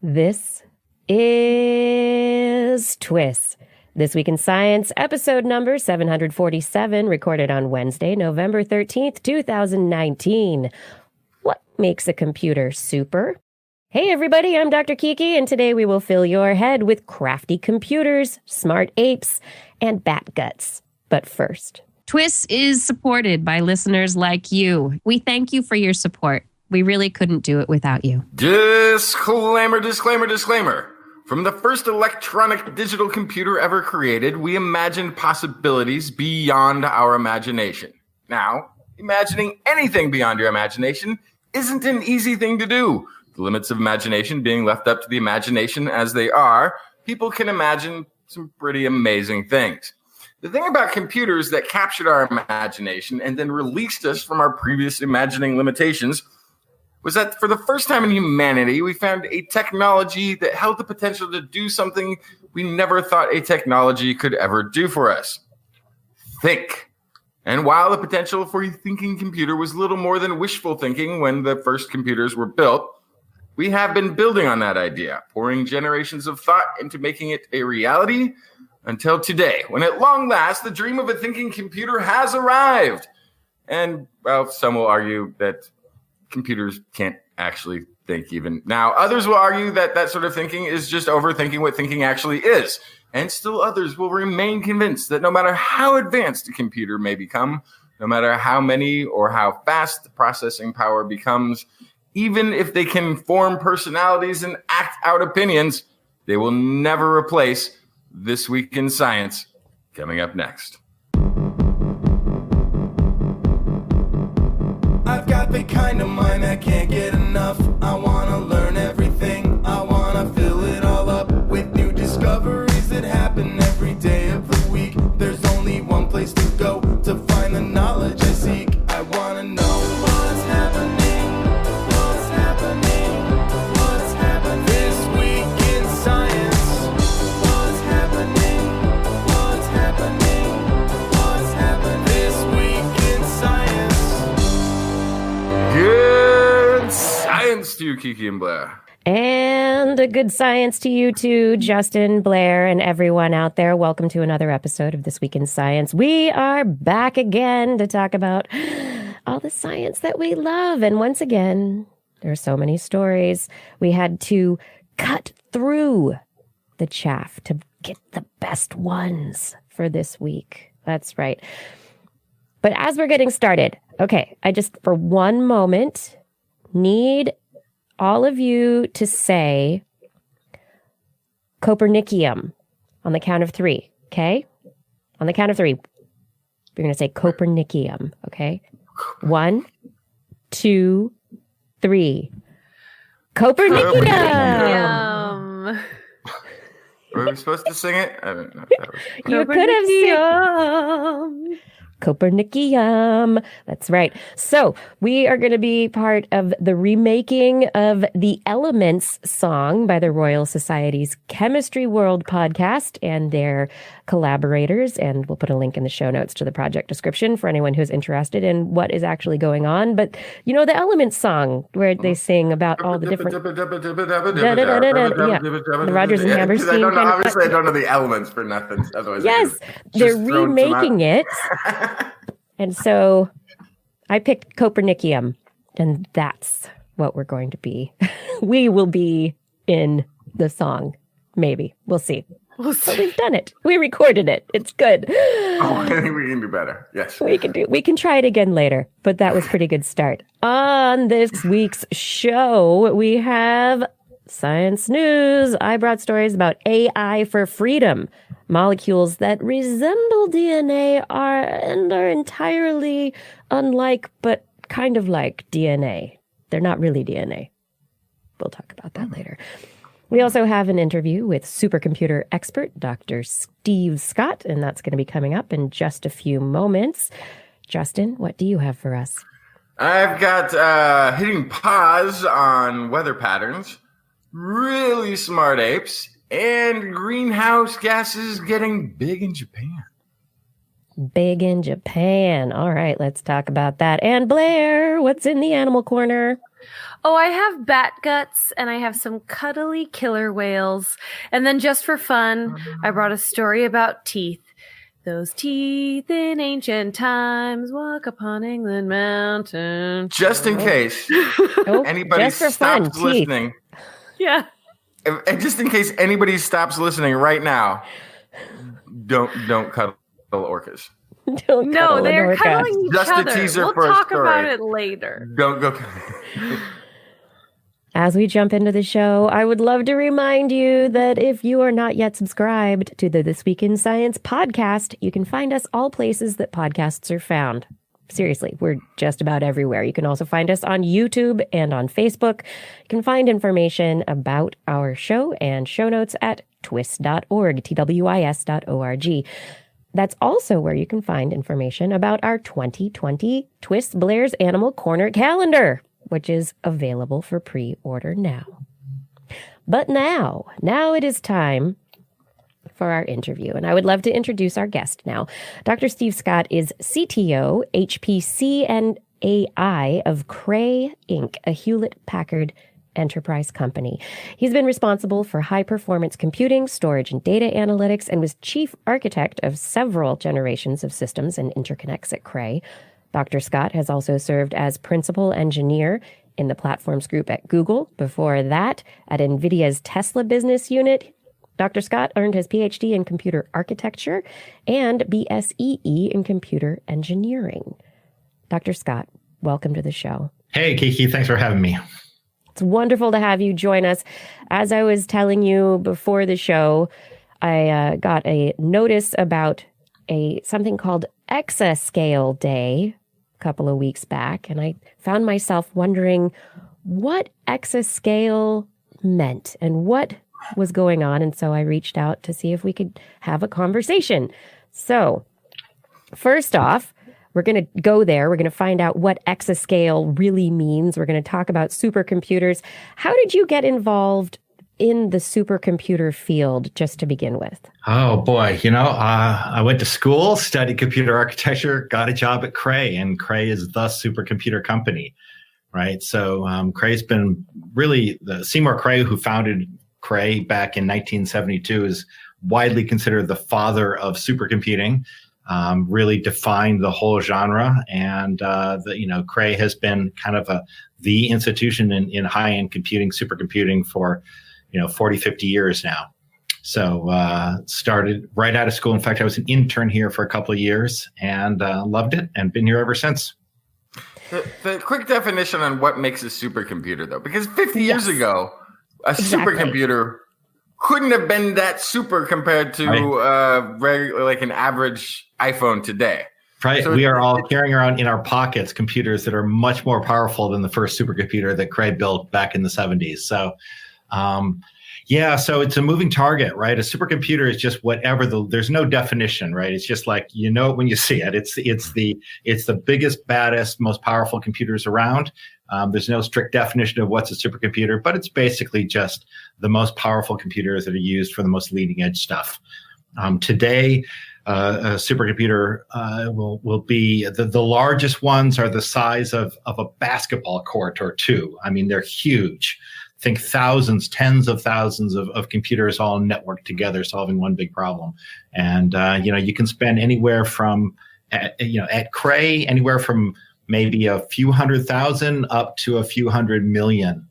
This is TWIS. This Week in Science, episode number 747, recorded on Wednesday, November 13th, 2019. What makes a computer super? Hey everybody, I'm Dr. Kiki, and today we will fill your head with crafty computers, smart apes, and bat guts. But first, TWIS is supported by listeners like you. We thank you for your support. We really couldn't do it without you. Disclaimer. From the first electronic digital computer ever created, we imagined possibilities beyond our imagination. Now, imagining anything beyond your imagination isn't an easy thing to do. The limits of imagination being left up to the imagination as they are, people can imagine some pretty amazing things. The thing about computers that captured our imagination and then released us from our previous imagining limitations was that for the first time in humanity, we found a technology that held the potential to do something we never thought a technology could ever do for us. Think. And while the potential for a thinking computer was little more than wishful thinking when the first computers were built, we have been building on that idea, pouring generations of thought into making it a reality until today, when at long last, the dream of a thinking computer has arrived. And, well, some will argue that computers can't actually think even. Now, others will argue that that sort of thinking is just overthinking what thinking actually is. And still others will remain convinced that no matter how advanced a computer may become, no matter how many or how fast the processing power becomes, even if they can form personalities and act out opinions, they will never replace This Week in Science, coming up next. I've got the kind of mind I can't get enough. I want to learn everything. I want to fill it all up with new discoveries that happen every day of the week. There's only one place to go to find the knowledge I seek. I want to know what's happening. What's happening? What's happening this week in science? What's happening? What's happening? What's happening this week in science? Good science to you, Kiki and Blair. and a good science to you too, Justin, Blair, and everyone out there. Welcome to another episode of This Week in Science. We are back again to talk about all the science that we love. And once again, there are so many stories. We had to cut through the chaff to get the best ones for this week. That's right. But as we're getting started, okay, I just, for one moment, need all of you to say Copernicium on the count of three, okay? On the count of three, we're going to say Copernicium, okay? 1, 2, 3. Copernicium! Were we supposed to sing it? I don't know. You could have sung Copernicium. That's right. So we are going to be part of the remaking of the Elements song by the Royal Society's Chemistry World podcast and their collaborators. And we'll put a link in the show notes to the project description for anyone who's interested in what is actually going on. But you know, the Elements song where they sing about all the different... The Rodgers and Hammerstein. Obviously, I don't know the elements for nothing. Otherwise, yes, they're remaking it. And so I picked Copernicium, and that's what we're going to be. We will be in the song. Maybe. We'll see. But we've done it. We recorded it. It's good. Oh, I think we can do better. Yes. We can try it again later, but that was a pretty good start. On this week's show, we have science news. I brought stories about AI for freedom. Molecules that resemble DNA are entirely unlike, but kind of like DNA. They're not really DNA. We'll talk about that later. We also have an interview with supercomputer expert Dr. Steve Scott, and that's going to be coming up in just a few moments. Justin, what do you have for us? I've got hitting pause on weather patterns, really smart apes, and greenhouse gases getting big in Japan. Big in Japan. All right, let's talk about that. And Blair, what's in the animal corner? Oh, I have bat guts and I have some cuddly killer whales. And then just for fun, I brought a story about teeth. Those teeth in ancient times walk upon England mountain. Just in case anybody just for fun, stops listening. Yeah. And just in case anybody stops listening right now, don't cuddle orcas. Don't No, cuddle an they're orca. cuddling each Just a other. teaser We'll for a talk story. about it later. Don't go. As we jump into the show, I would love to remind you that if you are not yet subscribed to the This Week in Science podcast, you can find us all places that podcasts are found. Seriously, we're just about everywhere. You can also find us on YouTube and on Facebook. You can find information about our show and show notes at twis.org, TWIS.org. That's also where you can find information about our 2020 TWIS Blair's Animal Corner calendar, which is available for pre-order now. But now it is time for our interview, and I would love to introduce our guest now. Dr. Steve Scott is CTO, HPC, and AI of Cray, Inc., a Hewlett-Packard enterprise company. He's been responsible for high-performance computing, storage, and data analytics, and was chief architect of several generations of systems and interconnects at Cray. Dr. Scott has also served as principal engineer in the platforms group at Google. Before that, at NVIDIA's Tesla business unit, Dr. Scott earned his PhD in computer architecture and BSEE in computer engineering. Dr. Scott, welcome to the show. Hey, Kiki, thanks for having me. It's wonderful to have you join us. As I was telling you before the show, I got a notice about something called Exascale Day a couple of weeks back, and I found myself wondering what exascale meant and what was going on. And so I reached out to see if we could have a conversation. So first off, we're going to go there. We're going to find out what exascale really means. We're going to talk about supercomputers. How did you get involved in the supercomputer field, just to begin with? Oh, boy. I went to school, studied computer architecture, got a job at Cray, and Cray is the supercomputer company, right? So Cray's been really, Seymour Cray, who founded Cray back in 1972, is widely considered the father of supercomputing. Really defined the whole genre, and Cray has been kind of the institution in high-end computing, supercomputing for 40, 50 years now. So started right out of school. In fact, I was an intern here for a couple of years and loved it, and been here ever since. The quick definition on what makes a supercomputer, though, because 50 years ago, a supercomputer couldn't have been that super compared to like an average iPhone today. Right. So we are all carrying around in our pockets computers that are much more powerful than the first supercomputer that Cray built back in the 70s. So, so it's a moving target, right? A supercomputer is just whatever there's no definition, right? It's just like, when you see it, it's the biggest, baddest, most powerful computers around. There's no strict definition of what's a supercomputer, but it's basically just the most powerful computers that are used for the most leading edge stuff. Today, a supercomputer will be the largest ones are the size of a basketball court or two. I mean, they're huge. Think thousands, tens of thousands of computers all networked together, solving one big problem. And you can spend anywhere from at Cray anywhere from maybe a few 100,000 up to a few 100 million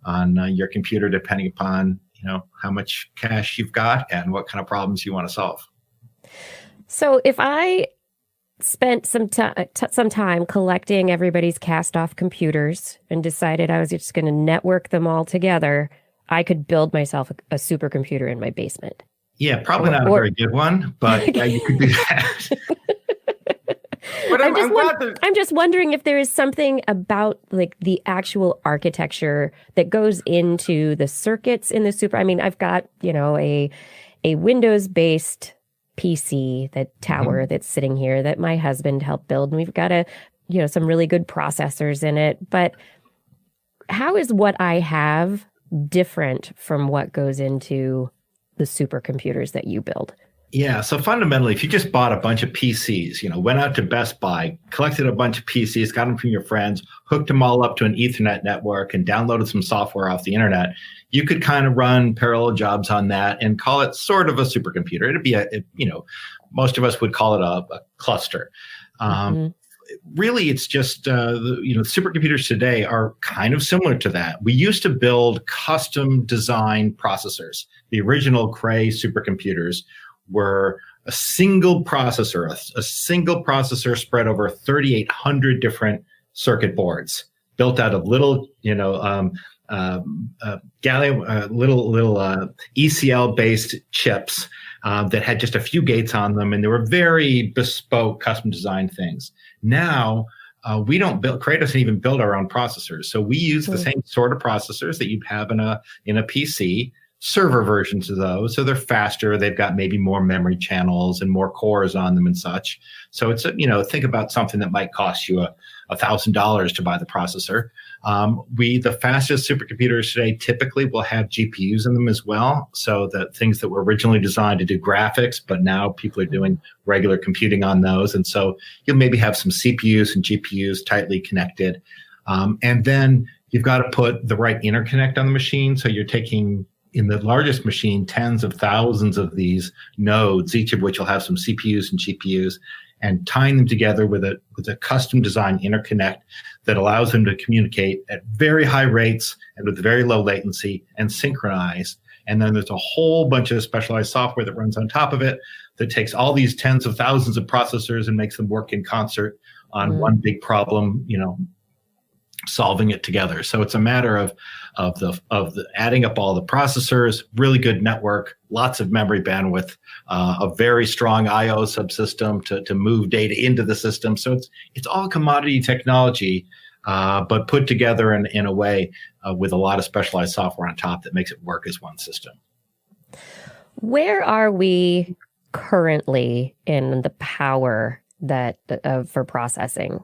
on your computer, depending upon how much cash you've got and what kind of problems you want to solve. So if I spent some time collecting everybody's cast-off computers and decided I was just going to network them all together, I could build myself a supercomputer in my basement. Yeah, probably not a very good one, but yeah, you could do that. But I'm just wondering if there is something about like the actual architecture that goes into the circuits in the super. I mean, I've got, a Windows-based PC, that tower that's sitting here that my husband helped build, and we've got some really good processors in it. But how is what I have different from what goes into the supercomputers that you build? Yeah. So fundamentally, if you just bought a bunch of PCs, went out to Best Buy, collected a bunch of PCs, got them from your friends, hooked them all up to an Ethernet network, and downloaded some software off the internet, you could kind of run parallel jobs on that and call it sort of a supercomputer. It'd be most of us would call it a cluster. Really, it's just supercomputers today are kind of similar to that. We used to build custom design processors. The original Cray supercomputers were a single processor, a single processor spread over 3,800 different circuit boards, built out of little, ECL-based chips that had just a few gates on them, and they were very bespoke, custom designed things. Now, Cray doesn't even build our own processors. So we use the same sort of processors that you'd have in a PC, server versions of those. So they're faster. They've got maybe more memory channels and more cores on them and such. So it's, think about something that might cost you $1,000 to buy the processor. The fastest supercomputers today typically will have GPUs in them as well. So the things that were originally designed to do graphics, but now people are doing regular computing on those. And so you'll maybe have some CPUs and GPUs tightly connected. And then you've got to put the right interconnect on the machine. So you're taking, in the largest machine, tens of thousands of these nodes, each of which will have some CPUs and GPUs, and tying them together with a custom design interconnect that allows them to communicate at very high rates and with very low latency and synchronize. And then there's a whole bunch of specialized software that runs on top of it that takes all these tens of thousands of processors and makes them work in concert on one big problem, solving it together. So it's a matter of the adding up all the processors, really good network, lots of memory bandwidth, a very strong I/O subsystem to move data into the system. So it's all commodity technology, but put together in a way with a lot of specialized software on top that makes it work as one system. Where are we currently in the power for processing?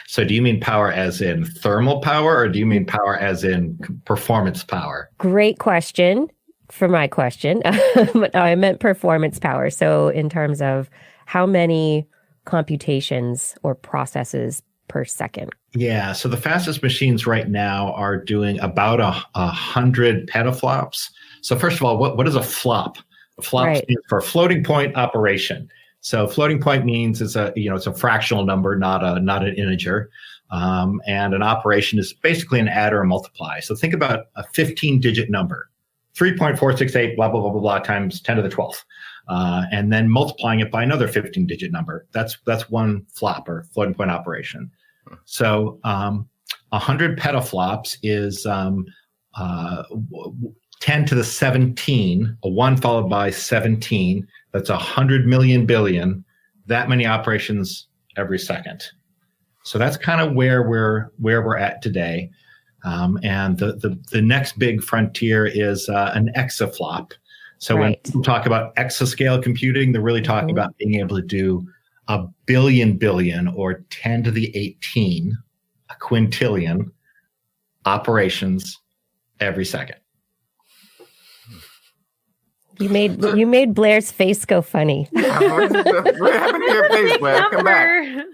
So do you mean power as in thermal power, or do you mean power as in performance power? Great question for my question. I meant performance power. So in terms of how many computations or processes per second? Yeah. So the fastest machines right now are doing about 100 petaflops. So first of all, what is a flop? A flop stands for floating point operation. So floating point means it's a fractional number, not an integer. And an operation is basically an add or a multiply. So think about a 15-digit number, 3.468 blah, blah, blah, blah, blah, times 10 to the 12th. And then multiplying it by another 15-digit number. That's one flop or floating point operation. So 100 petaflops is 10 to the 17, a 1 followed by 17. That's 100 million billion, that many operations every second. So that's kind of where we're at today. And the next big frontier is an exaflop. So when people talk about exascale computing, they're really talking about being able to do a billion or 10 to the 18, a quintillion operations every second. You made Blair's face go funny. What happened to your face, Blair? Come back.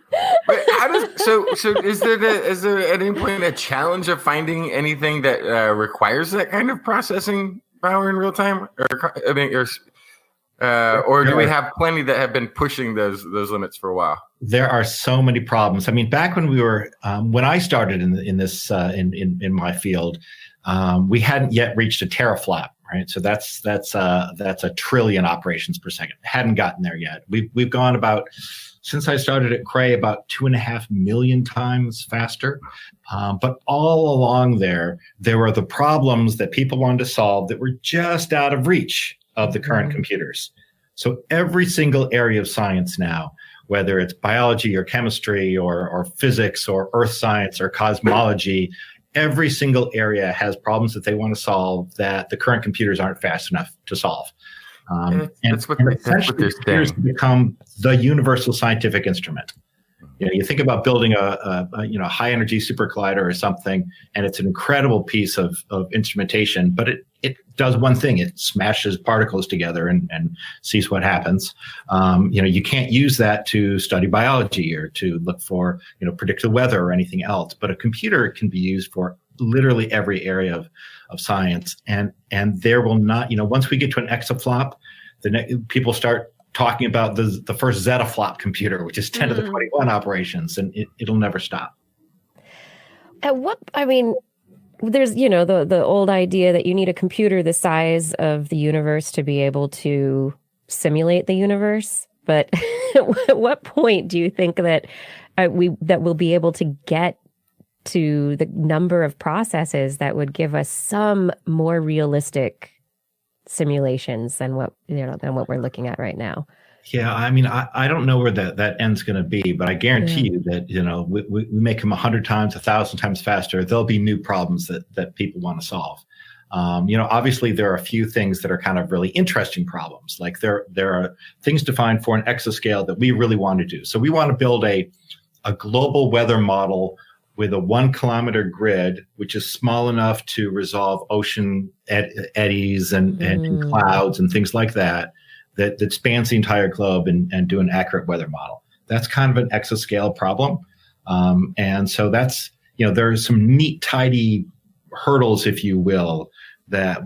But is there at any point a challenge of finding anything that requires that kind of processing power in real time, or do we have plenty that have been pushing those limits for a while? There are so many problems. I mean, back when we were when I started in my field, we hadn't yet reached a teraflop. Right, so that's a trillion operations per second. Hadn't gotten there yet. We've gone about, since I started at Cray, about 2.5 million times faster. But all along there were the problems that people wanted to solve that were just out of reach of the current computers. So every single area of science now, whether it's biology or chemistry or physics or earth science or cosmology, every single area has problems that they want to solve that the current computers aren't fast enough to solve. That's what they're saying. Become the universal scientific instrument. You think about building a high energy super collider or something, and it's an incredible piece of instrumentation, but it does one thing. It smashes particles together and sees what happens. You can't use that to study biology or to look for, predict the weather or anything else. But a computer can be used for literally every area of science. And there will not, once we get to an exaflop, people start talking about the first zettaflop computer, which is 10 to the 21 operations, and it'll never stop. There's, the old idea that you need a computer the size of the universe to be able to simulate the universe. But at what point do you think that we'll be able to get to the number of processes that would give us some more realistic simulations than what we're looking at right now? Yeah, I don't know where that end's going to be, but I guarantee you that, we make them 100 times, 1,000 times faster. There'll be new problems that people want to solve. Obviously there are a few things that are kind of really interesting problems. Like there are things defined for an exascale that we really want to do. So we want to build a global weather model with a 1 kilometer grid, which is small enough to resolve ocean eddies and clouds and things like that spans the entire globe and do an accurate weather model. That's kind of an exascale problem. And so that's, there's some neat, tidy hurdles, if you will, that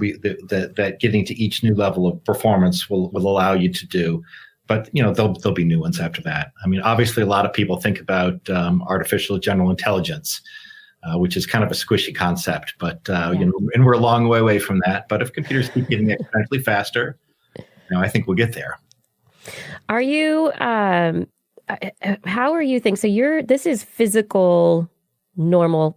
getting to each new level of performance will allow you to do. But, there'll be new ones after that. Obviously, a lot of people think about artificial general intelligence, which is kind of a squishy concept. But, and we're a long way away from that. But if computers keep getting exponentially faster, I think we'll get there. Are you, how are you thinking? So this is physical, normal,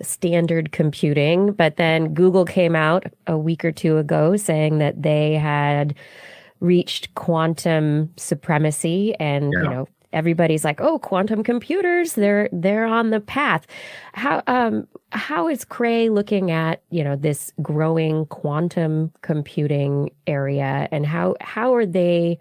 standard computing. But then Google came out a week or two ago saying that they had reached quantum supremacy, and everybody's like, oh, quantum computers, they're on the path. How is Cray looking at this growing quantum computing area, and how are they?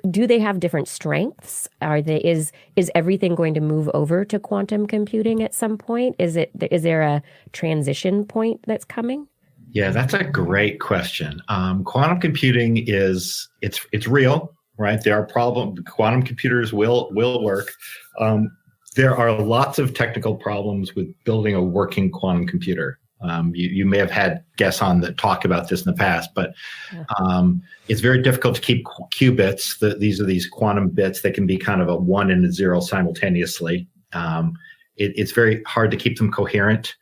Do they have different strengths? Is everything going to move over to quantum computing at some point? Is there a transition point that's coming? Yeah, that's a great question. Quantum computing it's real, right? There are problems. Quantum computers will work. There are lots of technical problems with building a working quantum computer. You may have had guests on that talk about this in the past, but it's very difficult to keep qubits. These are these quantum bits that can be kind of a 1 and a 0 simultaneously. It's very hard to keep them coherent.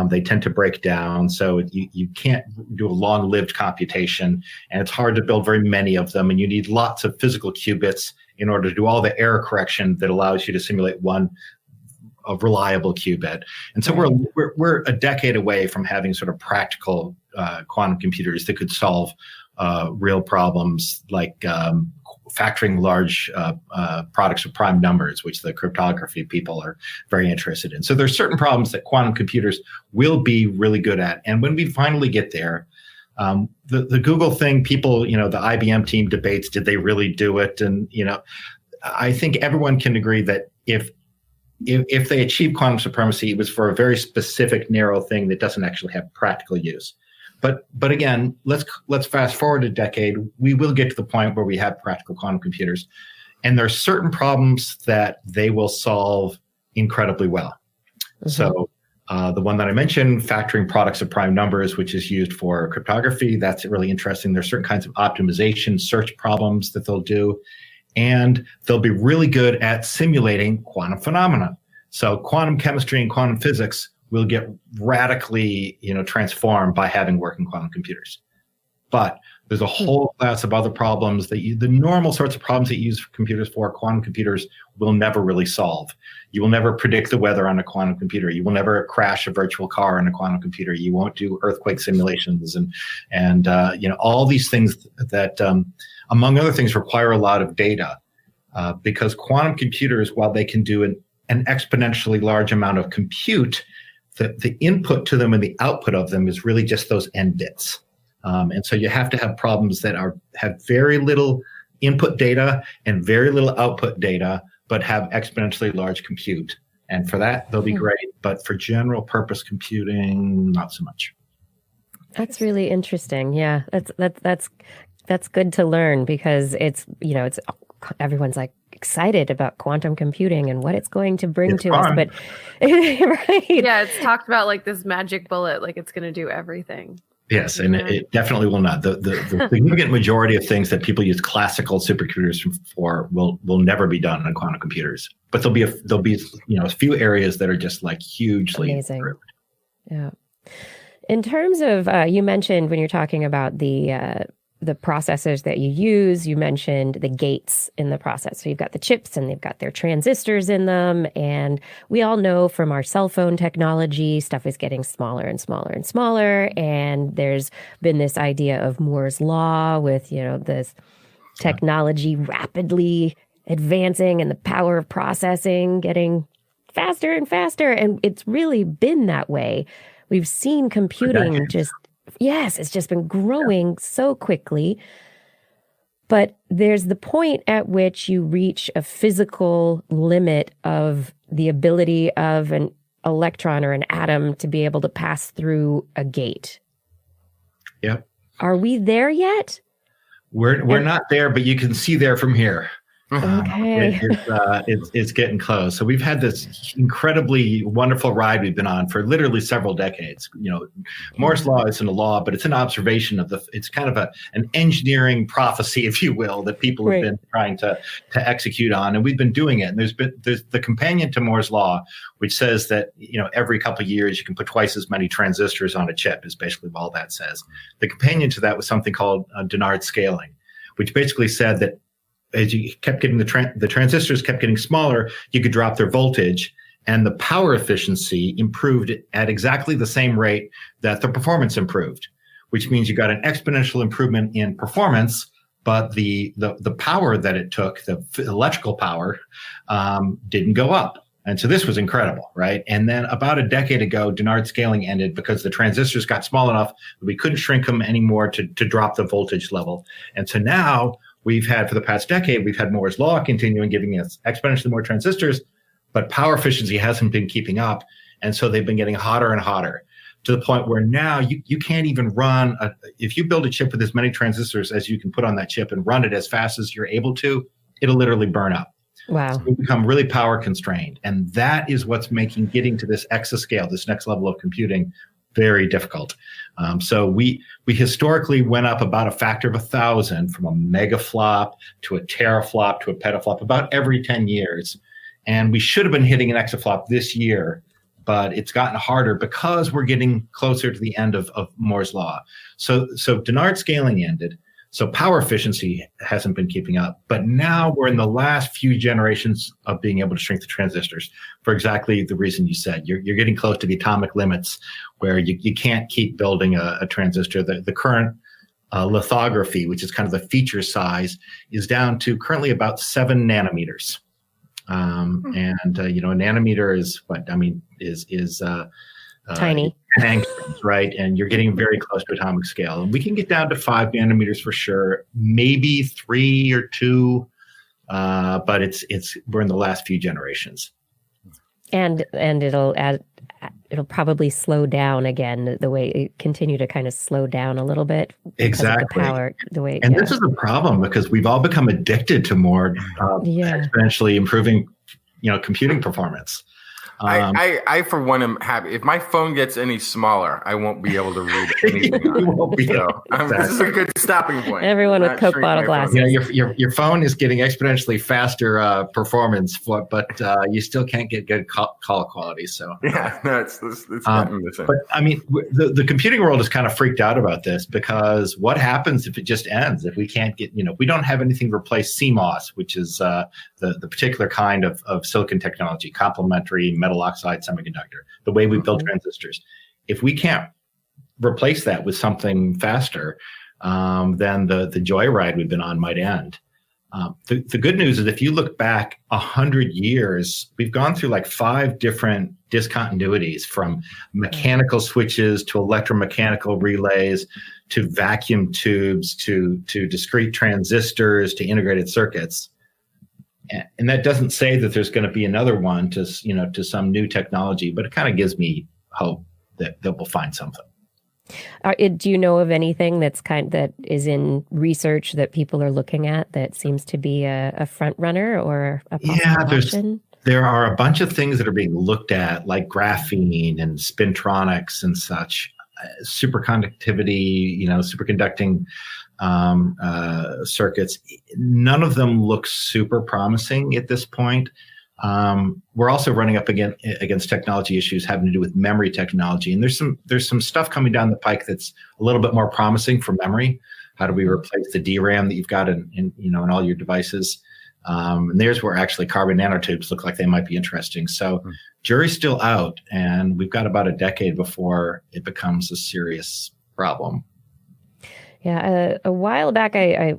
They tend to break down, so you can't do a long-lived computation, and it's hard to build very many of them, and you need lots of physical qubits in order to do all the error correction that allows you to simulate a reliable qubit. And so we're a decade away from having sort of practical quantum computers that could solve real problems like factoring large products of prime numbers, which the cryptography people are very interested in. So there's certain problems that quantum computers will be really good at. And when we finally get there, the Google thing, people, the IBM team debates, did they really do it? And, I think everyone can agree that if they achieve quantum supremacy, it was for a very specific, narrow thing that doesn't actually have practical use. But again, let's fast forward a decade. We will get to the point where we have practical quantum computers, and there are certain problems that they will solve incredibly well. Mm-hmm. So the one that I mentioned, factoring products of prime numbers, which is used for cryptography, that's really interesting. There's certain kinds of optimization, search problems that they'll do, and they'll be really good at simulating quantum phenomena. So quantum chemistry and quantum physics will get radically, transformed by having working quantum computers. But there's a whole class of other problems the normal sorts of problems that you use computers for, quantum computers will never really solve. You will never predict the weather on a quantum computer. You will never crash a virtual car on a quantum computer. You won't do earthquake simulations and all these things that, among other things, require a lot of data because quantum computers, while they can do an exponentially large amount of compute, the input to them and the output of them is really just those n bits. And so you have to have problems that have very little input data and very little output data, but have exponentially large compute. And for that, they'll be great. But for general purpose computing, not so much. That's really interesting. Yeah, that's good to learn because it's everyone's like excited about quantum computing and what it's going to bring It's to fun. us, but right. Yeah, it's talked about like this magic bullet, like it's going to do everything. Yes, and Yeah. it definitely will not. The significant majority of things that people use classical supercomputers for will never be done on quantum computers. But there'll be a few areas that are just like hugely Amazing. improved. Yeah. In terms of, you mentioned when you're talking about the processors that you use, you mentioned the gates in the process. So you've got the chips and they've got their transistors in them. And we all know from our cell phone technology, stuff is getting smaller and smaller and smaller. And there's been this idea of Moore's law with, this technology rapidly advancing and the power of processing getting faster and faster. And it's really been that way. We've seen computing it's just been growing so quickly. But there's the point at which you reach a physical limit of the ability of an electron or an atom to be able to pass through a gate. Yep. Are we there yet? We're not there, but you can see there from here. Okay. It's getting close. So we've had this incredibly wonderful ride we've been on for literally several decades. Moore's law isn't a law, but it's an observation of it's kind of an engineering prophecy, if you will, that people have been trying to execute on, and we've been doing it. And there's the companion to Moore's law, which says that every couple of years you can put twice as many transistors on a chip. Is basically all that says. The companion to that was something called Dennard scaling, which basically said that as you kept getting the transistors kept getting smaller, you could drop their voltage, and the power efficiency improved at exactly the same rate that the performance improved, which means you got an exponential improvement in performance, but the power that it took, the electrical power, didn't go up. And so this was incredible, right? And then about a decade ago, Dennard scaling ended because the transistors got small enough that we couldn't shrink them anymore to drop the voltage level. And so now for the past decade, we've had Moore's law continuing, giving us exponentially more transistors, but power efficiency hasn't been keeping up. And so they've been getting hotter and hotter to the point where now you can't even run, if you build a chip with as many transistors as you can put on that chip and run it as fast as you're able to, it'll literally burn up. Wow. So we become really power constrained. And that is what's making getting to this exascale, this next level of computing, very difficult. So we historically went up about a factor of 1,000 from a megaflop to a teraflop to a petaflop about every 10 years. And we should have been hitting an exaflop this year, but it's gotten harder because we're getting closer to the end of Moore's law. So Dennard scaling ended. So power efficiency hasn't been keeping up, but now we're in the last few generations of being able to shrink the transistors for exactly the reason you said. You're getting close to the atomic limits where you can't keep building a transistor. The current lithography, which is kind of the feature size, is down to currently about 7 nanometers. A nanometer is tiny. Angstroms, right? And you're getting very close to atomic scale. And we can get down to 5 nanometers for sure, maybe 3 or 2, but we're in the last few generations. And it'll probably slow down again the way it continue to kind of slow down a little bit. Exactly. The power, This is a problem because we've all become addicted to more exponentially improving, computing performance. I for one am happy. If my phone gets any smaller, I won't be able to read anything on it. This is a good stopping point. Everyone with Coke bottle glasses. Your phone is getting exponentially faster performance, but you still can't get good call quality. So it's gotten the same. But I mean, the computing world is kind of freaked out about this because what happens if it just ends? If we can't get, we don't have anything to replace CMOS, which is the particular kind of silicon technology, complementary metal oxide semiconductor, the way we build transistors. If we can't replace that with something faster, then the joyride we've been on might end. The good news is if you look back 100 years, we've gone through like 5 different discontinuities, from mechanical switches to electromechanical relays to vacuum tubes to discrete transistors to integrated circuits. And that doesn't say that there's going to be another one to some new technology, but it kind of gives me hope that we'll find something. Do you know of anything that is in research that people are looking at that seems to be a front runner or a possible option? There are a bunch of things that are being looked at, like graphene and spintronics and such, superconductivity, superconducting circuits. None of them look super promising at this point. We're also running up against technology issues having to do with memory technology, and there's some stuff coming down the pike that's a little bit more promising for memory. How do we replace the DRAM that you've got in all your devices? And there's where actually carbon nanotubes look like they might be interesting. So jury's still out, and we've got about a decade before it becomes a serious problem. Yeah, a while back,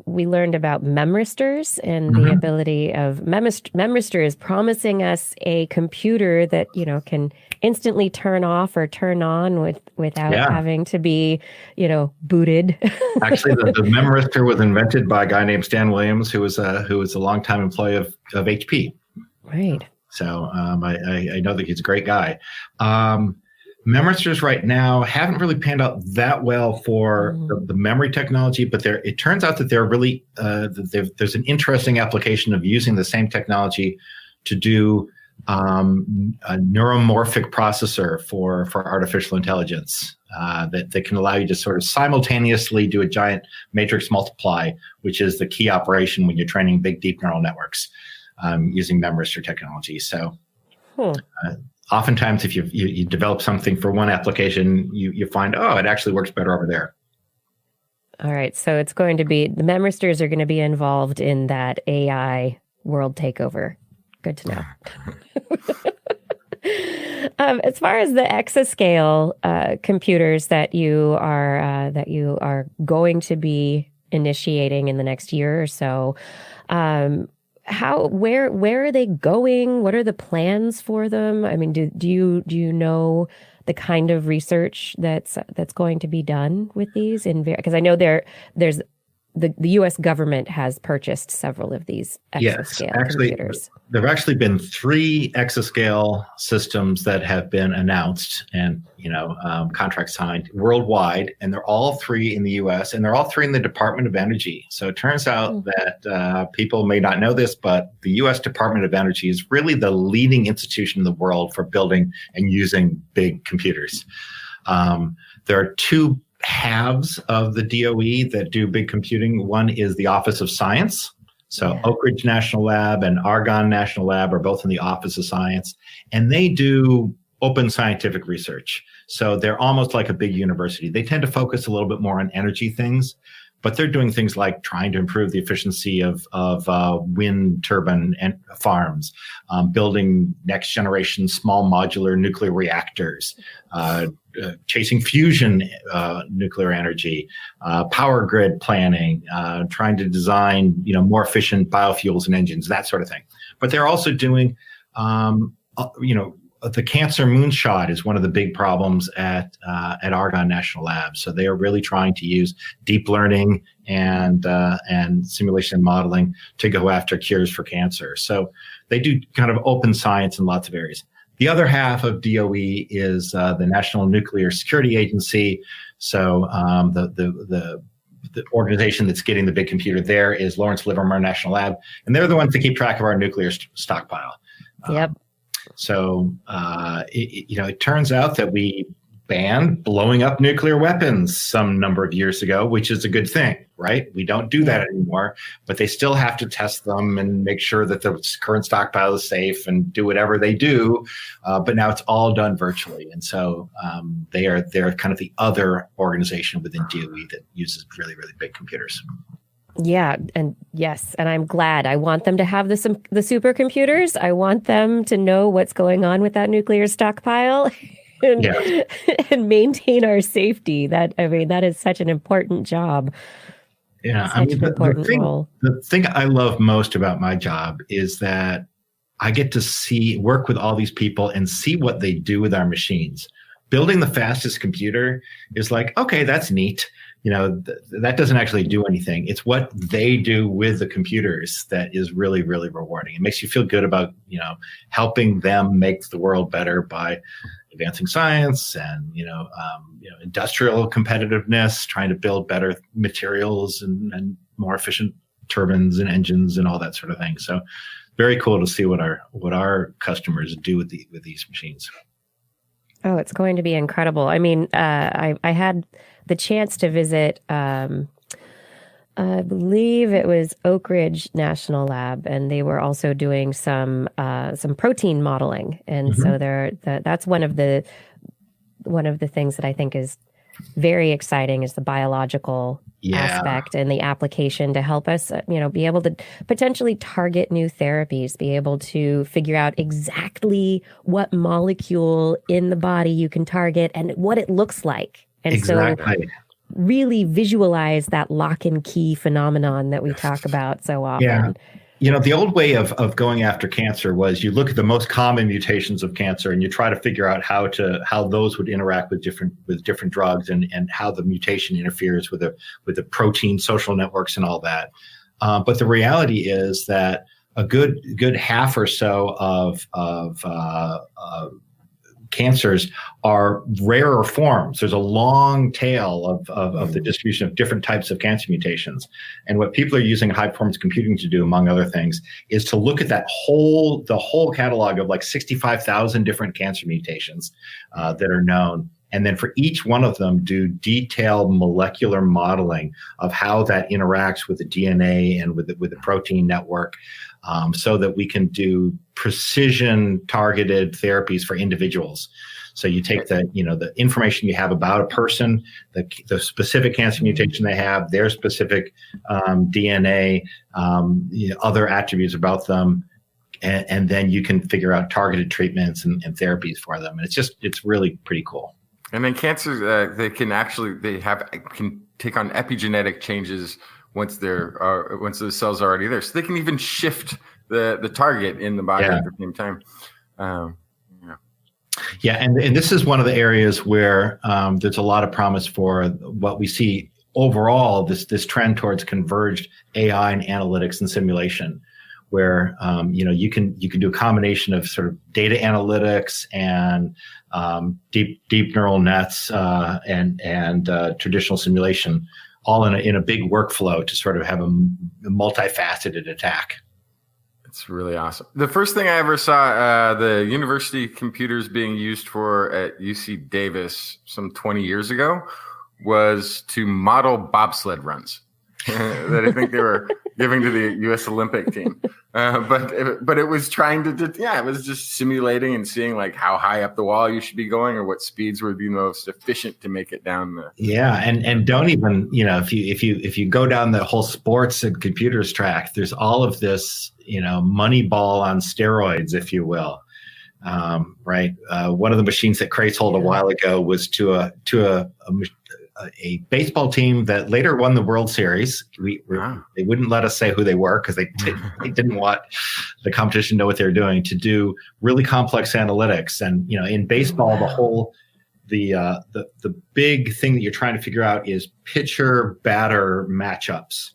we learned about memristors and the ability of memristors promising us a computer that can instantly turn off or turn on without having to be booted. Actually, the memristor was invented by a guy named Stan Williams, who was a longtime employee of HP. Right. So I know that he's a great guy. Memristors right now haven't really panned out that well for the memory technology, but it turns out that they're really there's an interesting application of using the same technology to do a neuromorphic processor for artificial intelligence that can allow you to sort of simultaneously do a giant matrix multiply, which is the key operation when you're training big deep neural networks using memristor technology. So. Oftentimes, if you develop something for one application, you find, it actually works better over there. All right. So it's going to be, the memristors are going to be involved in that AI world takeover. Good to know. As far as the exascale computers that you are going to be initiating in the next year or so, where are they going? What are the plans for them? I mean, do you know the kind of research that's going to be done with these? Because I know there's the U.S. government has purchased several of these exascale computers. There have actually been 3 exascale systems that have been announced and contracts signed worldwide, and they're all 3 in the U.S. and they're all 3 in the Department of Energy. So it turns out that people may not know this, but the U.S. Department of Energy is really the leading institution in the world for building and using big computers. There are 2 halves of the DOE that do big computing. One is the Office of Science. So Oak Ridge National Lab and Argonne National Lab are both in the Office of Science, and they do open scientific research. So they're almost like a big university. They tend to focus a little bit more on energy things, but they're doing things like trying to improve the efficiency of wind turbine and farms, building next generation small modular nuclear reactors, chasing fusion nuclear energy, power grid planning, trying to design more efficient biofuels and engines, that sort of thing. But they're also doing the cancer moonshot is one of the big problems at Argonne National Lab. So they are really trying to use deep learning and simulation and modeling to go after cures for cancer. So they do kind of open science in lots of areas. The other half of DOE is the National Nuclear Security Agency. So the organization that's getting the big computer there is Lawrence Livermore National Lab, and they're the ones that keep track of our nuclear stockpile. Yep. So it turns out that we banned blowing up nuclear weapons some number of years ago, which is a good thing, right? We don't do that anymore, but they still have to test them and make sure that the current stockpile is safe and do whatever they do. But now it's all done virtually. And so they're kind of the other organization within DOE that uses really, really big computers. Yeah, and yes, and I'm glad. I want them to have the supercomputers. I want them to know what's going on with that nuclear stockpile and maintain our safety. That is such an important job. Yeah, The thing I love most about my job is that I get to work with all these people and see what they do with our machines. Building the fastest computer is like, okay, that's neat. that doesn't actually do anything. It's what they do with the computers that is really, really rewarding. It makes you feel good about, helping them make the world better by advancing science and, industrial competitiveness, trying to build better materials and more efficient turbines and engines and all that sort of thing. So very cool to see what our customers do with these machines. Oh, it's going to be incredible. I mean, I had the chance to visit, I believe it was Oak Ridge National Lab, and they were also doing some protein modeling. And so that's one of the things that I think is very exciting is the biological aspect and the application to help us, be able to potentially target new therapies, be able to figure out exactly what molecule in the body you can target and what it looks like. And so really visualize that lock and key phenomenon that we talk about so often. Yeah. The old way of going after cancer was you look at the most common mutations of cancer and you try to figure out how those would interact with different drugs and how the mutation interferes with the protein social networks and all that. But the reality is that a good half or so of cancers are rarer forms. There's a long tail of the distribution of different types of cancer mutations. And what people are using high performance computing to do, among other things, is to look at the whole catalog of like 65,000 different cancer mutations that are known. And then for each one of them, do detailed molecular modeling of how that interacts with the DNA and with the protein network, so that we can do precision targeted therapies for individuals. So you take the information you have about a person, the specific cancer mutation they have, their specific DNA, other attributes about them, and then you can figure out targeted treatments and therapies for them. And it's really pretty cool. And then cancers, they can take on epigenetic changes once the cells are already there. So they can even shift the target in the body at the same time. And this is one of the areas where there's a lot of promise for what we see overall, this trend towards converged AI and analytics and simulation, where you can do a combination of sort of data analytics and deep neural nets and traditional simulation, all in a big workflow to sort of have a multifaceted attack. It's really awesome. The first thing I ever saw the university computers being used for at UC Davis some 20 years ago was to model bobsled runs that I think they were giving to the U.S. Olympic team. But it was trying to, it was just simulating and seeing like how high up the wall you should be going or what speeds would be most efficient to make it down the. Yeah. And don't even, if you go down the whole sports and computers track, there's all of this, Moneyball on steroids, if you will. Right. One of the machines that Cray sold a while ago was to a baseball team that later won the World Series. They wouldn't let us say who they were because they didn't want the competition to know what they were doing, to do really complex analytics. And in baseball, the big thing that you're trying to figure out is pitcher batter matchups.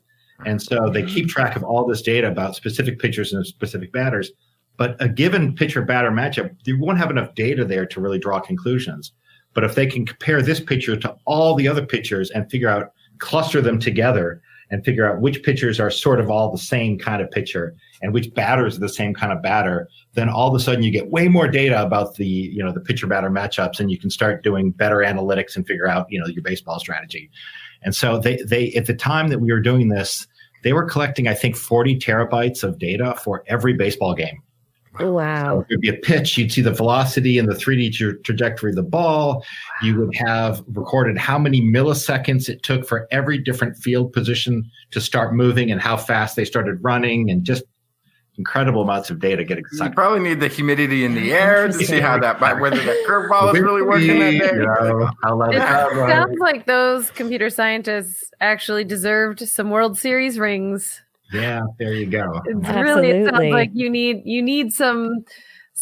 And so they keep track of all this data about specific pitchers and specific batters. But a given pitcher batter matchup, you won't have enough data there to really draw conclusions. But if they can compare this pitcher to all the other pitchers and cluster them together and figure out which pitchers are sort of all the same kind of pitcher and which batters are the same kind of batter, then all of a sudden you get way more data about the pitcher batter matchups, and you can start doing better analytics and figure out, your baseball strategy. And so they at the time that we were doing this, they were collecting, I think, 40 terabytes of data for every baseball game. Wow. So it would be a pitch. You'd see the velocity and the 3D trajectory of the ball. You would have recorded how many milliseconds it took for every different field position to start moving and how fast they started running, and just incredible amounts of data getting sucked. You probably need the humidity in the air to see whether that curveball is really working that day. It sounds like those computer scientists actually deserved some World Series rings. Yeah, there you go. It sounds like you need some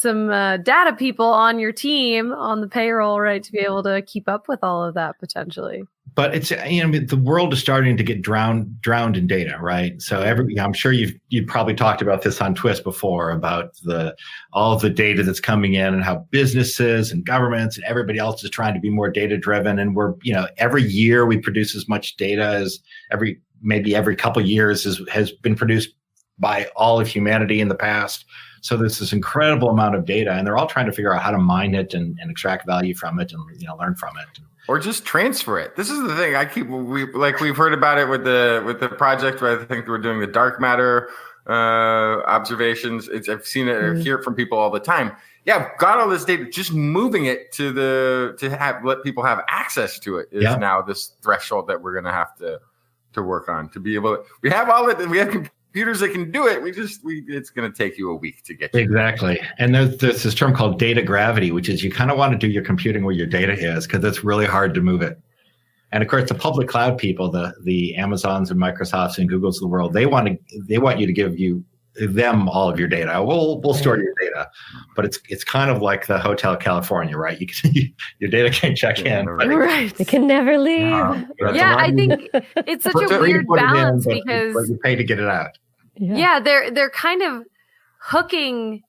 data people on your team on the payroll, right, to be able to keep up with all of that potentially. but it's, the world is starting to get drowned in data, right? So I'm sure you've probably talked about this on TWIS before about all of the data that's coming in and how businesses and governments and everybody else is trying to be more data driven. And we're, every year we produce as much data as maybe every couple of years has been produced by all of humanity in the past. So there's this incredible amount of data, and they're all trying to figure out how to mine it and extract value from it and learn from it. Or just transfer it. This is the thing we've heard about it with the project where I think we're doing the dark matter observations. I've seen it or hear it from people all the time. Yeah, I've got all this data. Just moving it to let people have access to it is now this threshold that we're going to have to work on to be able. We have all it. We have computers that can do it. It's going to take you a week to get to exactly. And there's this term called data gravity, which is you kind of want to do your computing where your data is because it's really hard to move it. And of course, the public cloud people, the Amazons and Microsofts and Googles of the world, they want you to give them all of your data. We'll store your data, but it's kind of like the Hotel California, right? Your data can't check in, right? It can never leave. I think it's such a weird balance because you pay to get it out. Yeah, they're kind of hooking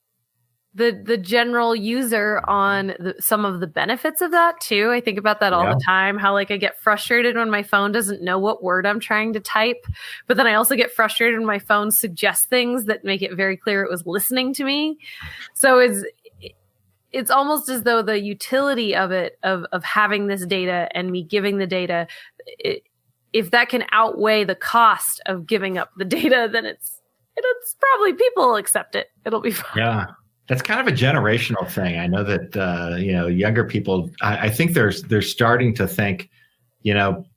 the general user on some of the benefits of that too. I think about that all the time, how I get frustrated when my phone doesn't know what word I'm trying to type, but then I also get frustrated when my phone suggests things that make it very clear it was listening to me. So it's almost as though the utility of it, of having this data and me giving the data, if that can outweigh the cost of giving up the data, then it's probably people will accept it. It'll be fine. Yeah. That's kind of a generational thing. I know that, younger people, I think they're starting to think,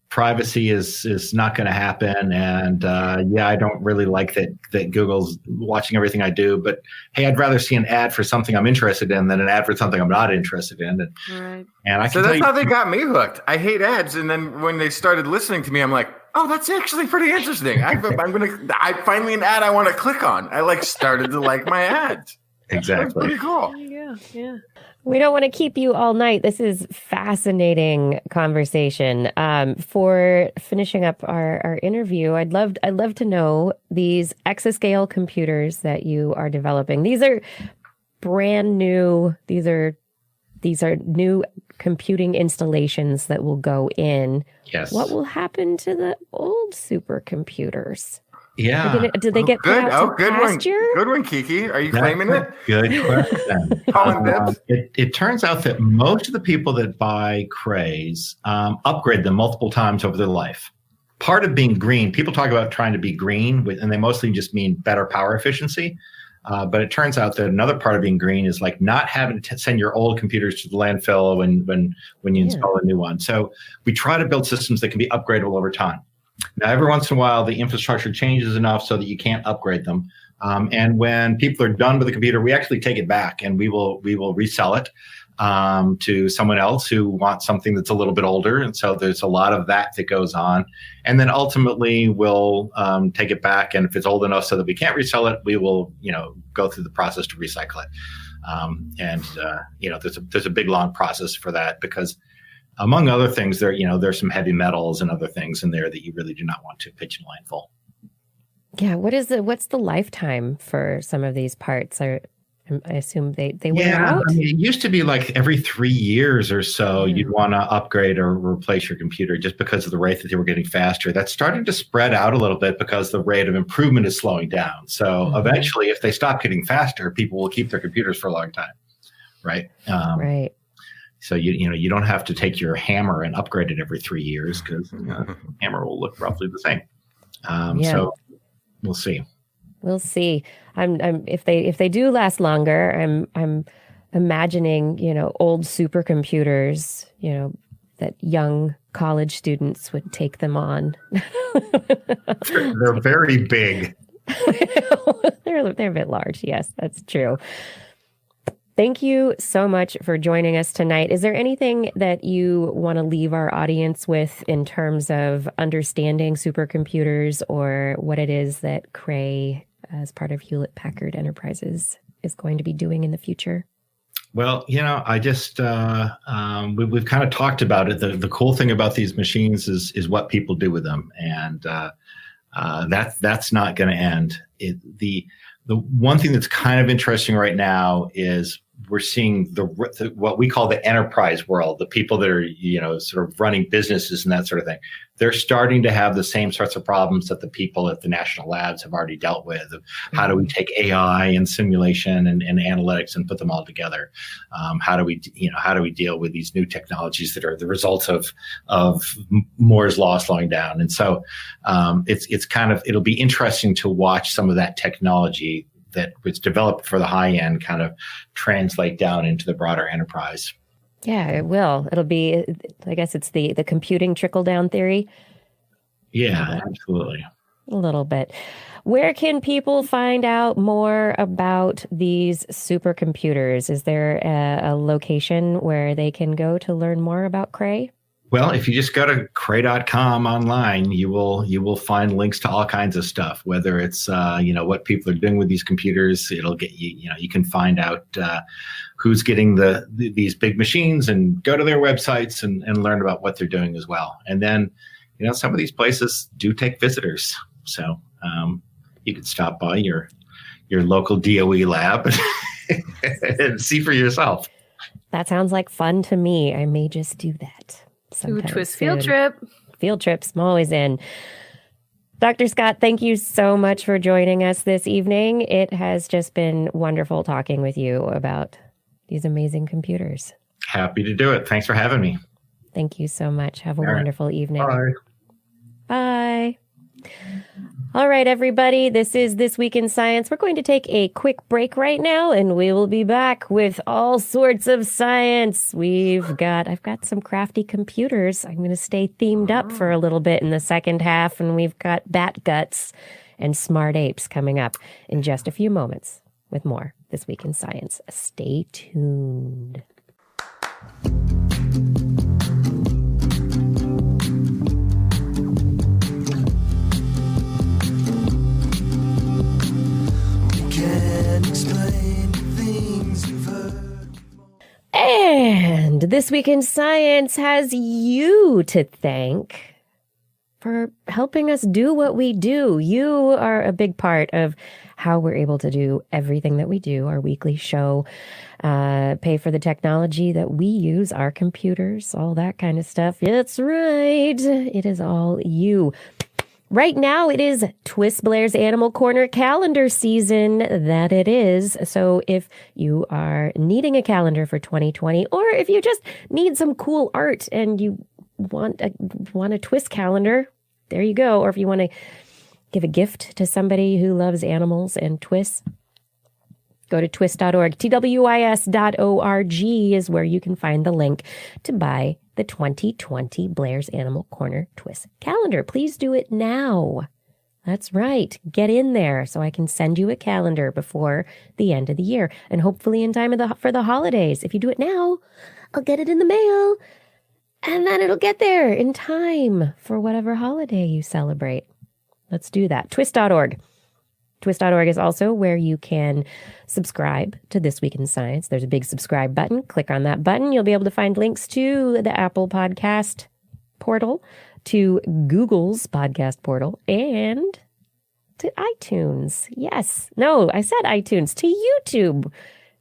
privacy is not going to happen. And I don't really like that Google's watching everything I do. But hey, I'd rather see an ad for something I'm interested in than an ad for something I'm not interested in. Right. And so that's how they got me hooked. I hate ads. And then when they started listening to me, I'm like, oh, that's actually pretty interesting. I finally an ad I want to click on. I started to like my ads. Exactly. Pretty cool. Yeah. We don't want to keep you all night. This is fascinating conversation. For finishing up our interview, I'd love to know these exascale computers that you are developing. These are brand new. These are new computing installations that will go in. Yes. What will happen to the old supercomputers? Yeah. Did they get put out to pasture? Good one, Kiki. Are you claiming it? Good question. It turns out that most of the people that buy Crays upgrade them multiple times over their life. Part of being green, people talk about trying to be green, and they mostly just mean better power efficiency. But it turns out that another part of being green is not having to send your old computers to the landfill when you install a new one. So we try to build systems that can be upgradable over time. Now, every once in a while, the infrastructure changes enough so that you can't upgrade them. And when people are done with the computer, we actually take it back and we will resell it to someone else who wants something that's a little bit older. And so there's a lot of that goes on. And then ultimately we'll take it back. And if it's old enough so that we can't resell it, we will, go through the process to recycle it. There's a big, long process for that because among other things, there's some heavy metals and other things in there that you really do not want to pitch in landfill. Yeah, what's the lifetime for some of these parts? I assume they wear out. It used to be every 3 years or so you'd want to upgrade or replace your computer just because of the rate that they were getting faster. That's starting to spread out a little bit because the rate of improvement is slowing down. So eventually, if they stop getting faster, people will keep their computers for a long time, right? Right. So you don't have to take your hammer and upgrade it every 3 years because the hammer will look roughly the same. So we'll see. We'll see. If they do last longer, I'm imagining old supercomputers that young college students would take them on. They're very big. They're a bit large. Yes, that's true. Thank you so much for joining us tonight. Is there anything that you want to leave our audience with in terms of understanding supercomputers or what it is that Cray, as part of Hewlett-Packard Enterprises, is going to be doing in the future? Well, I just we've kind of talked about it. The cool thing about these machines is what people do with them, and that's not going to end. The one thing that's kind of interesting right now is we're seeing what we call the enterprise world, the people that are sort of running businesses and that sort of thing. They're starting to have the same sorts of problems that the people at the national labs have already dealt with. How do we take AI and simulation and analytics and put them all together? How do we deal with these new technologies that are the results of Moore's law slowing down? And so it'll be interesting to watch some of that technology that was developed for the high end kind of translate down into the broader enterprise. Yeah, it will. It'll be, I guess it's the computing trickle-down theory. Yeah, absolutely. A little bit. Where can people find out more about these supercomputers? Is there a location where they can go to learn more about Cray? Well, if you just go to cray.com online, you will find links to all kinds of stuff, whether it's what people are doing with these computers. It'll get you can find out who's getting these big machines and go to their websites and learn about what they're doing as well. And then, some of these places do take visitors. So you can stop by your local DOE lab and see for yourself. That sounds like fun to me. I may just do that. Ooh, TWIS field trip. Field trips, I'm always in. Dr. Scott, thank you so much for joining us this evening. It has just been wonderful talking with you about these amazing computers. Happy to do it. Thanks for having me. Thank you so much. Have a wonderful evening. Bye. Bye. All right, everybody. This is This Week in Science. We're going to take a quick break right now, and we will be back with all sorts of science. I've got some crafty computers. I'm going to stay themed up for a little bit in the second half, and we've got bat guts and smart apes coming up in just a few moments with more This Week in Science. Stay tuned. And This Week in Science has you to thank for helping us do what we do. You are a big part of how we're able to do everything that we do, our weekly show, pay for the technology that we use, our computers, all that kind of stuff. That's right. It is all you. Right now, it is TWIS Blair's Animal Corner calendar season. That it is. So if you are needing a calendar for 2020, or if you just need some cool art and you want a TWIS calendar, there you go. Or if you want to give a gift to somebody who loves animals and TWIS, go to twis.org. TWIS.org is where you can find the link to buy the 2020 Blair's Animal Corner TWIS calendar. Please do it now. That's right. Get in there so I can send you a calendar before the end of the year, and hopefully in time for the holidays. If you do it now, I'll get it in the mail, and then it'll get there in time for whatever holiday you celebrate. Let's do that. Twis.org. Twis.org is also where you can subscribe to This Week in Science. There's a big subscribe button. Click on that button. You'll be able to find links to the Apple Podcast portal, to Google's podcast portal, and to iTunes. Yes. No, I said iTunes. To YouTube.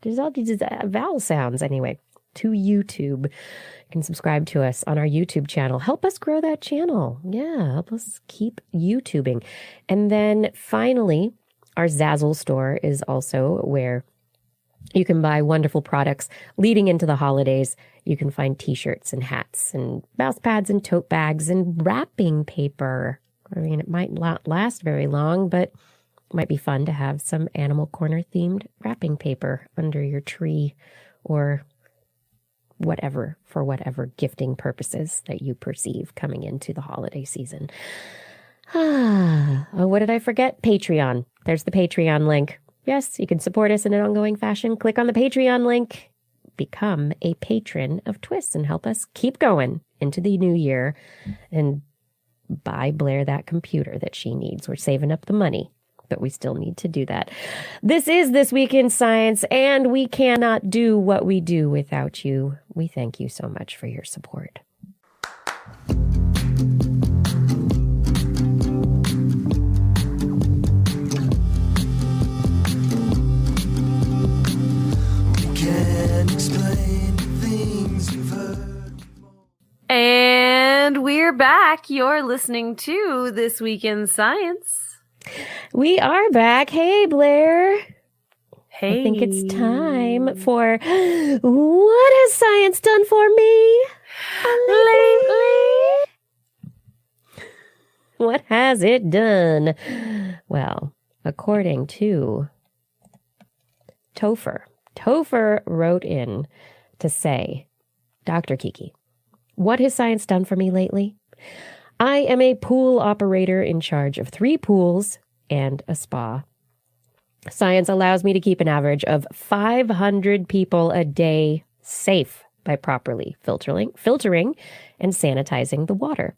There's all these vowel sounds anyway. To YouTube. You can subscribe to us on our YouTube channel. Help us grow that channel. Yeah, help us keep YouTubing. And then finally, our Zazzle store is also where you can buy wonderful products leading into the holidays. You can find t-shirts and hats and mouse pads and tote bags and wrapping paper. I mean, it might not last very long, but it might be fun to have some Animal Corner themed wrapping paper under your tree or whatever, for whatever gifting purposes that you perceive coming into the holiday season. Oh, what did I forget? Patreon. There's the Patreon link. Yes, you can support us in an ongoing fashion. Click on the Patreon link. Become a patron of TWIS and help us keep going into the new year and buy Blair that computer that she needs. We're saving up the money but we still need to do that. This is This Week in Science, and we cannot do what we do without you. We thank you so much for your support. And we're back. You're listening to This Week in Science. We are back. Hey, Blair. Hey. I think it's time for What Has Science Done For Me Lately? What has it done? Well, according to Topher wrote in to say, Dr. Kiki, what has science done for me lately? I am a pool operator in charge of 3 pools and a spa. Science allows me to keep an average of 500 people a day safe by properly filtering and sanitizing the water.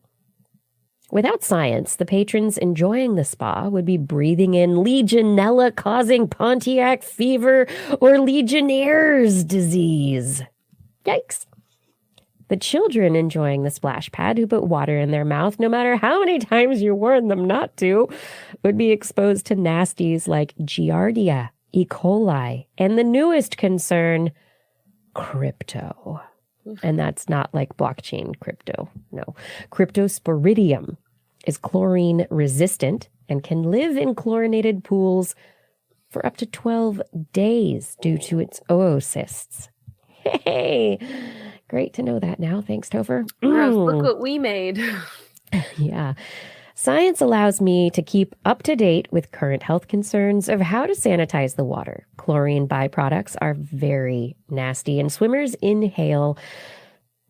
Without science, the patrons enjoying the spa would be breathing in Legionella-causing Pontiac fever or Legionnaire's disease. Yikes. The children enjoying the splash pad who put water in their mouth, no matter how many times you warn them not to, would be exposed to nasties like Giardia, E. coli, and the newest concern, crypto. And that's not like blockchain crypto. No. Cryptosporidium is chlorine resistant and can live in chlorinated pools for up to 12 days due to its oocysts. Hey, great to know that now. Thanks, Topher. Gross. Look what we made. Yeah. Science allows me to keep up to date with current health concerns of how to sanitize the water. Chlorine byproducts are very nasty, and swimmers inhale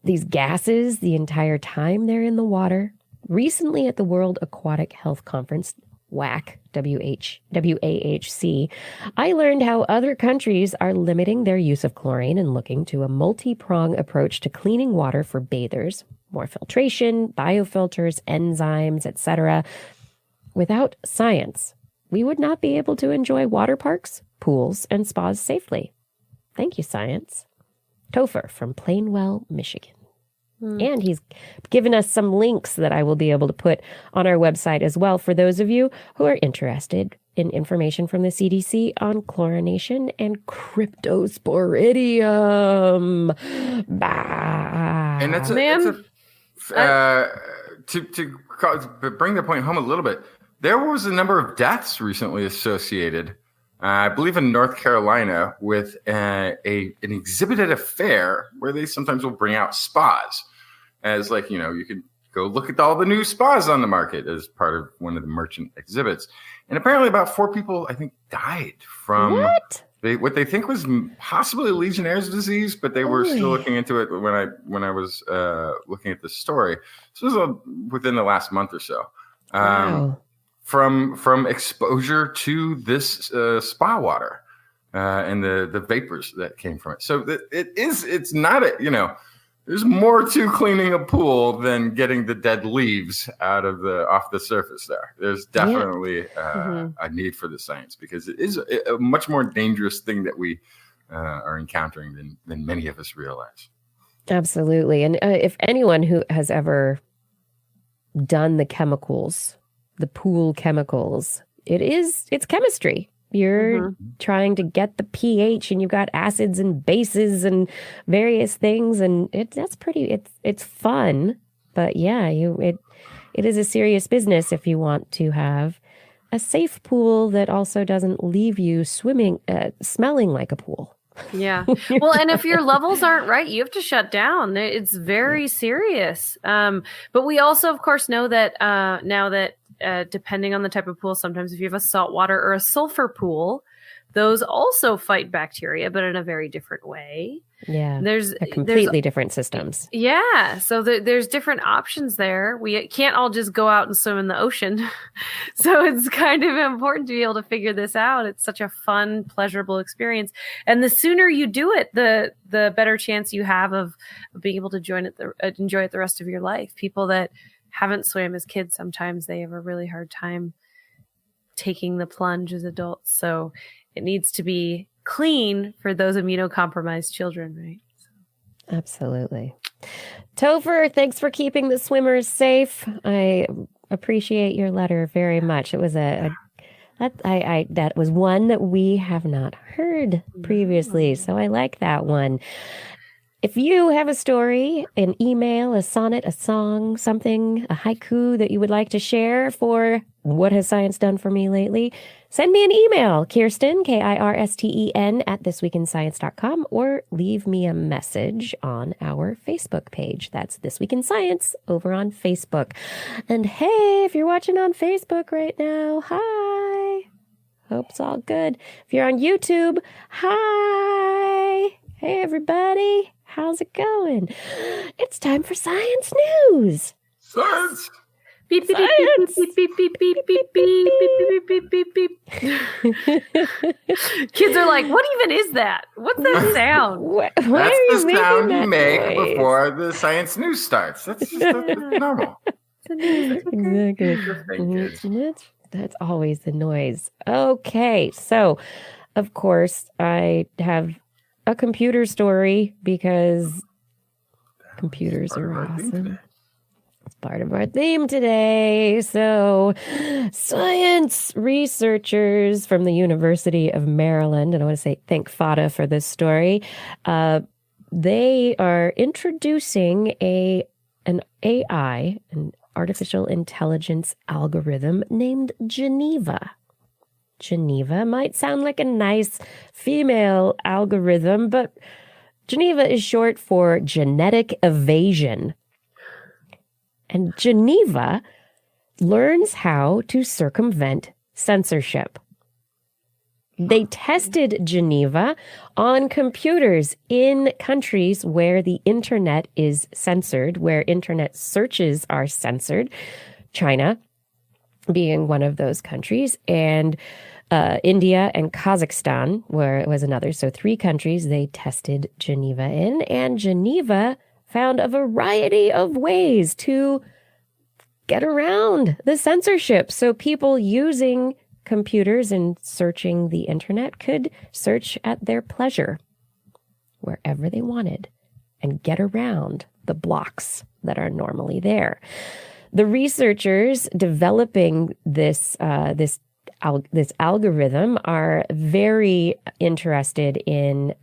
these gases the entire time they're in the water. Recently at the World Aquatic Health Conference, WAHC, WAHC, I learned how other countries are limiting their use of chlorine and looking to a multi-prong approach to cleaning water for bathers, more filtration, biofilters, enzymes, etc. Without science, we would not be able to enjoy water parks, pools, and spas safely. Thank you, science. Topher from Plainwell, Michigan. And he's given us some links that I will be able to put on our website as well for those of you who are interested in information from the CDC on chlorination and cryptosporidium. Bah. And that's to bring the point home a little bit. There was a number of deaths recently associated, I believe, in North Carolina with an exhibit at a fair where they sometimes will bring out spas as, like, you know, you can go look at all the new spas on the market as part of one of the merchant exhibits. And apparently about 4 people, I think, died from what they think was possibly Legionnaire's disease, but they were still looking into it when I was looking at the story. So this was within the last month or so. Wow. From exposure to this spa water and the vapors that came from it. So it's not there's more to cleaning a pool than getting the dead leaves off the surface there. There's definitely a need for the science, because it is a much more dangerous thing that we are encountering than many of us realize. Absolutely. And if anyone who has ever done the chemicals, the pool chemicals, it's chemistry. You're trying to get the pH, and you've got acids and bases and various things, and it's fun, but yeah, it is a serious business if you want to have a safe pool that also doesn't leave you smelling like a pool. Yeah. Well, and if your levels aren't right, you have to shut down. It's very serious. But we also, of course, know that now that depending on the type of pool, sometimes if you have a saltwater or a sulfur pool, those also fight bacteria, but in a very different way. Yeah, there's completely different systems. Yeah, so there's different options there. We can't all just go out and swim in the ocean. So it's kind of important to be able to figure this out. It's such a fun, pleasurable experience. And the sooner you do it, the better chance you have of being able to enjoy it the rest of your life. People that haven't swam as kids, sometimes they have a really hard time taking the plunge as adults. So it needs to be clean for those immunocompromised children, right? Absolutely. Topher, thanks for keeping the swimmers safe. I appreciate your letter very much. It was that was one that we have not heard previously, so I like that one. If you have a story, an email, a sonnet, a song, something, a haiku that you would like to share for What Has Science Done For Me Lately, send me an email, Kirsten, Kirsten, at thisweekinscience.com, or leave me a message on our Facebook page. That's This Week in Science over on Facebook. And hey, if you're watching on Facebook right now, hi. Hope it's all good. If you're on YouTube, hi. Hey, everybody. How's it going? It's time for science news. Science! Beep, beep, beep, beep, beep, beep, beep, beep, beep, beep, beep, beep, beep. Kids are like, what even is that? What's that sound? Why That's are you the making sound that you make noise? before the science news starts. That's just that's normal. Exactly. That's always the noise. Okay, so of course I have a computer story because computers are awesome. It's part of our theme today. So, science researchers from the University of Maryland, and I want to say thank FADA for this story. They are introducing an AI, an artificial intelligence algorithm named Geneva. Geneva might sound like a nice female algorithm, but Geneva is short for genetic evasion. And Geneva learns how to circumvent censorship. They tested Geneva on computers in countries where the internet is censored, where internet searches are censored, China being one of those countries, and India and Kazakhstan, where it was another. So 3 countries they tested Geneva in, and Geneva found a variety of ways to get around the censorship. So people using computers and searching the internet could search at their pleasure wherever they wanted and get around the blocks that are normally there. The researchers developing this algorithm are very interested in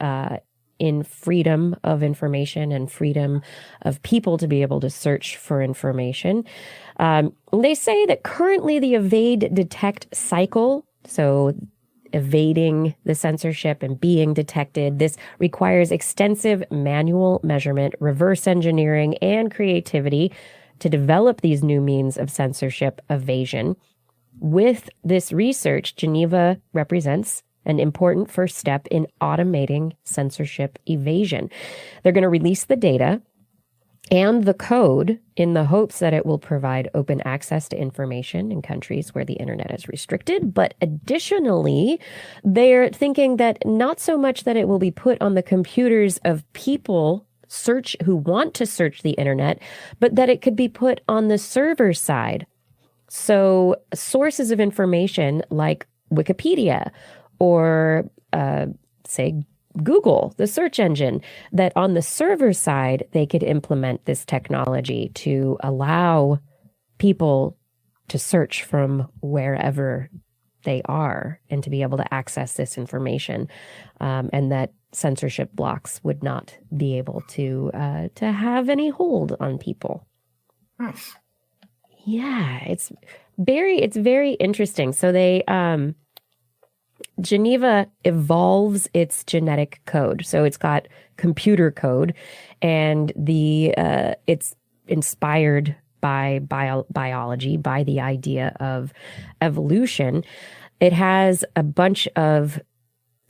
freedom of information and freedom of people to be able to search for information. They say that currently the evade detect cycle, so evading the censorship and being detected, this requires extensive manual measurement, reverse engineering, and creativity to develop these new means of censorship evasion. With this research, Geneva represents an important first step in automating censorship evasion. They're going to release the data and the code in the hopes that it will provide open access to information in countries where the internet is restricted. But additionally, they're thinking that not so much that it will be put on the computers of people who want to search the internet, but that it could be put on the server side. So sources of information like Wikipedia or, say, Google, the search engine, that on the server side, they could implement this technology to allow people to search from wherever they are and to be able to access this information, and that censorship blocks would not be able to have any hold on people. Nice. Yeah, it's very interesting. So they Geneva evolves its genetic code. So it's got computer code, and it's inspired by biology, by the idea of evolution. It has a bunch of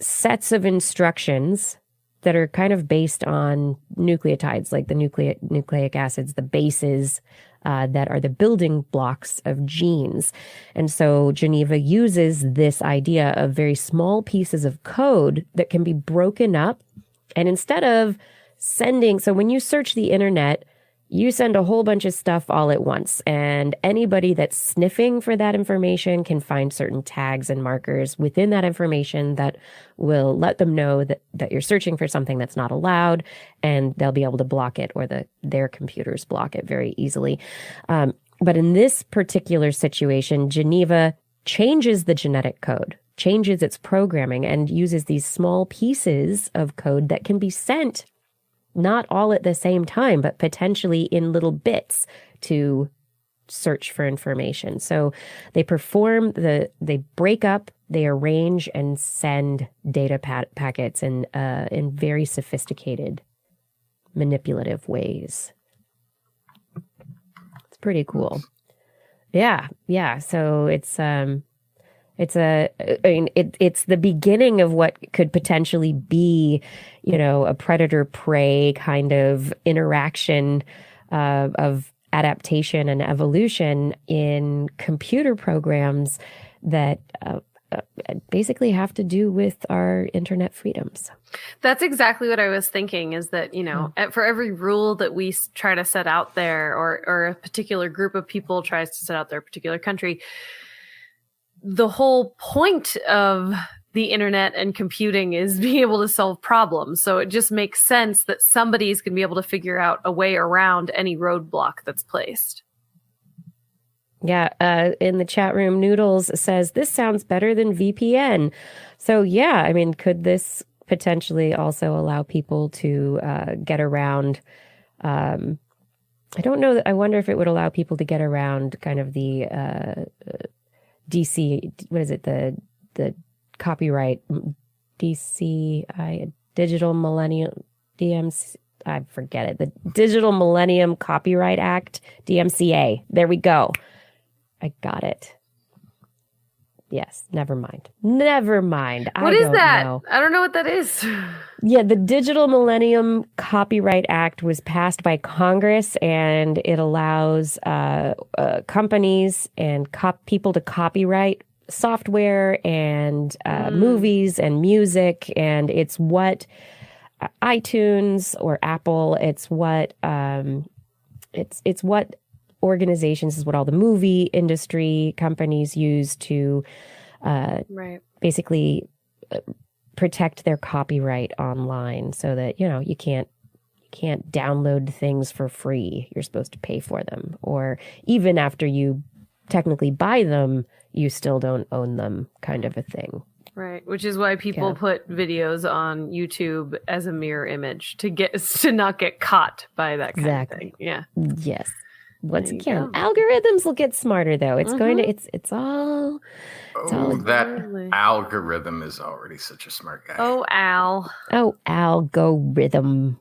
sets of instructions that are kind of based on nucleotides, like the nucleic acids, the bases that are the building blocks of genes. And so Geneva uses this idea of very small pieces of code that can be broken up. And instead of so when you search the internet, you send a whole bunch of stuff all at once, and anybody that's sniffing for that information can find certain tags and markers within that information that will let them know that you're searching for something that's not allowed, and they'll be able to block it, or their computers block it very easily. But in this particular situation, Geneva changes the genetic code, changes its programming, and uses these small pieces of code that can be sent not all at the same time, but potentially in little bits to search for information. So they they break up, they arrange and send data packets in very sophisticated, manipulative ways. It's pretty cool. Yeah. So it's the beginning of what could potentially be, a predator-prey kind of interaction of adaptation and evolution in computer programs that basically have to do with our internet freedoms. That's exactly what I was thinking, is that, for every rule that we try to set out there, or a particular group of people tries to set out their particular country, the whole point of the internet and computing is being able to solve problems. So it just makes sense that somebody's going to be able to figure out a way around any roadblock that's placed. Yeah, in the chat room, Noodles says, this sounds better than VPN. So yeah, I mean, could this potentially also allow people to get around, I don't know, I wonder if it would allow people to get around kind of the DC, what is it, the copyright, DCI, Digital Millennium, DMC, I forget it, the Digital Millennium Copyright Act, DMCA. There we go. I got it. Yes, never mind. What is that? Know. I don't know what that is. Yeah, the Digital Millennium Copyright Act was passed by Congress, and it allows companies and people to copyright software and movies and music, and it's what iTunes or Apple, it's what organizations, is what all the movie industry companies use to basically protect their copyright online, so that you can't download things for free. You're supposed to pay for them, or even after you technically buy them, you still don't own them, kind of a thing. Right, which is why people put videos on YouTube as a mirror image to not get caught by that kind of thing. Yeah. Yes. Once again, algorithms will get smarter, though. It's going to, it's all. That algorithm is already such a smart guy. Oh, Al. Oh, algorithm.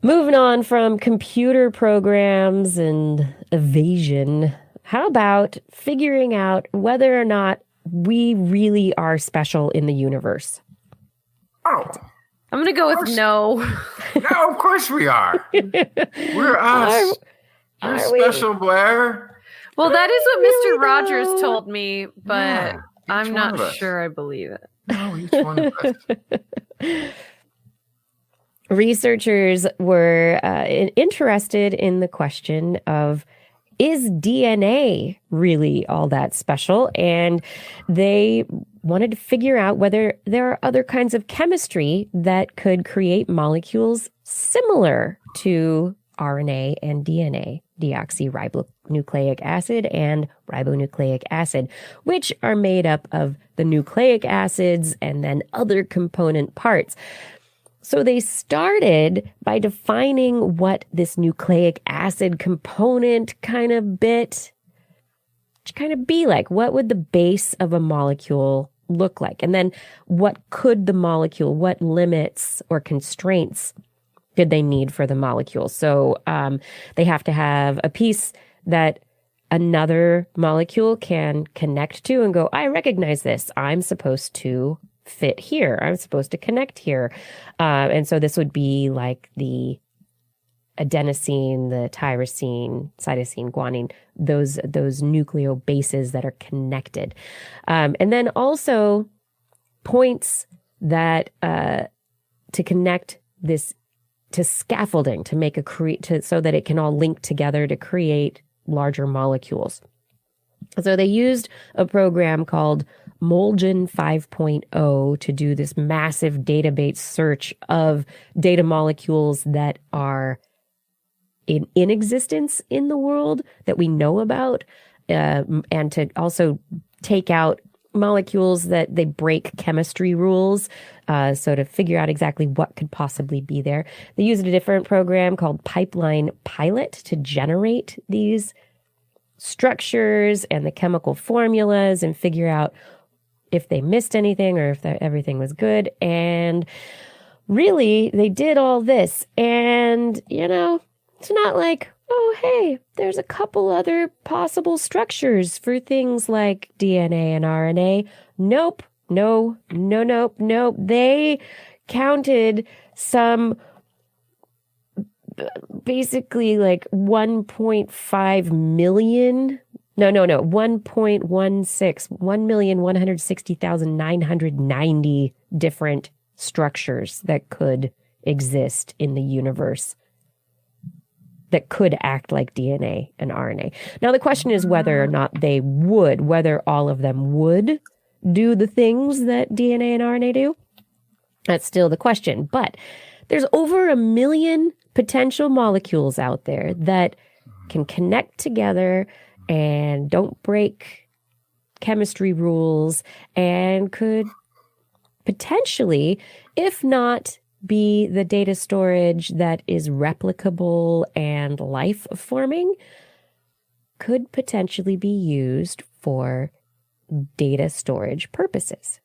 Moving on from computer programs and evasion, how about figuring out whether or not we really are special in the universe? Oh. I'm going to go with no. No, of course we are. We're us. You're special, Blair. Well, that is what Mr. Rogers told me, but I'm not sure I believe it. No, each one of us. Researchers were interested in the question of, is DNA really all that special? And they wanted to figure out whether there are other kinds of chemistry that could create molecules similar to RNA and DNA, deoxyribonucleic acid and ribonucleic acid, which are made up of the nucleic acids and then other component parts. So they started by defining what this nucleic acid component kind of be like. What would the base of a molecule look like? And then what limits or constraints did they need for the molecule? So they have to have a piece that another molecule can connect to and go, I recognize this. I'm supposed to fit here. I'm supposed to connect here. And so this would be like the adenosine, the tyrosine, cytosine, guanine, those nucleobases that are connected. And then also points that to connect this to scaffolding to make so that it can all link together to create larger molecules. So they used a program called Molgen 5.0 to do this massive database search of data molecules that are in existence in the world that we know about, and to also take out molecules that they break chemistry rules, so to figure out exactly what could possibly be there. They used a different program called Pipeline Pilot to generate these structures and the chemical formulas and figure out if they missed anything or if everything was good. And really, they did all this. And, it's not like, oh, hey, there's a couple other possible structures for things like DNA and RNA. Nope. Nope. They counted some basically like 1.5 million. No, 1.16, 1,160,990 different structures that could exist in the universe that could act like DNA and RNA. Now, the question is whether or not whether all of them would do the things that DNA and RNA do. That's still the question. But there's over 1 million potential molecules out there that can connect together and don't break chemistry rules and could potentially, if not be the data storage that is replicable and life-forming, could potentially be used for data storage purposes.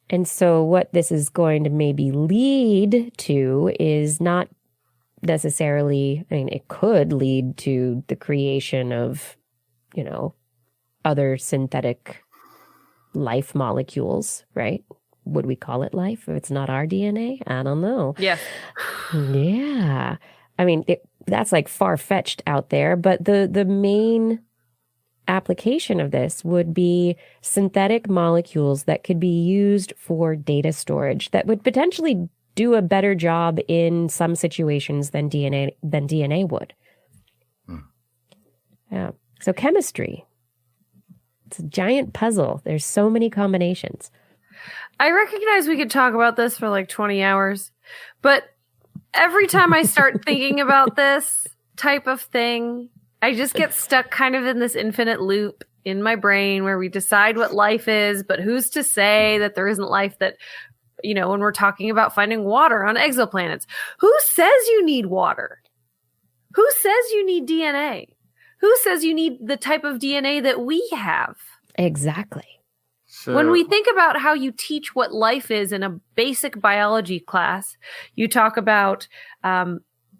And so what this is going to maybe lead to is not necessarily, it could lead to the creation of, other synthetic life molecules, right? Would we call it life if it's not our DNA? I don't know. Yeah. Yeah. That's like far-fetched out there, but the main application of this would be synthetic molecules that could be used for data storage that would potentially do a better job in some situations than DNA would. Yeah. So chemistry, it's a giant puzzle. There's so many combinations. I recognize we could talk about this for like 20 hours, but every time I start thinking about this type of thing, I just get stuck kind of in this infinite loop in my brain where we decide what life is, but who's to say that there isn't life that, when we're talking about finding water on exoplanets, who says you need water? Who says you need DNA? Who says you need the type of DNA that we have? Exactly. So, When we think about how you teach what life is in a basic biology class, you talk about,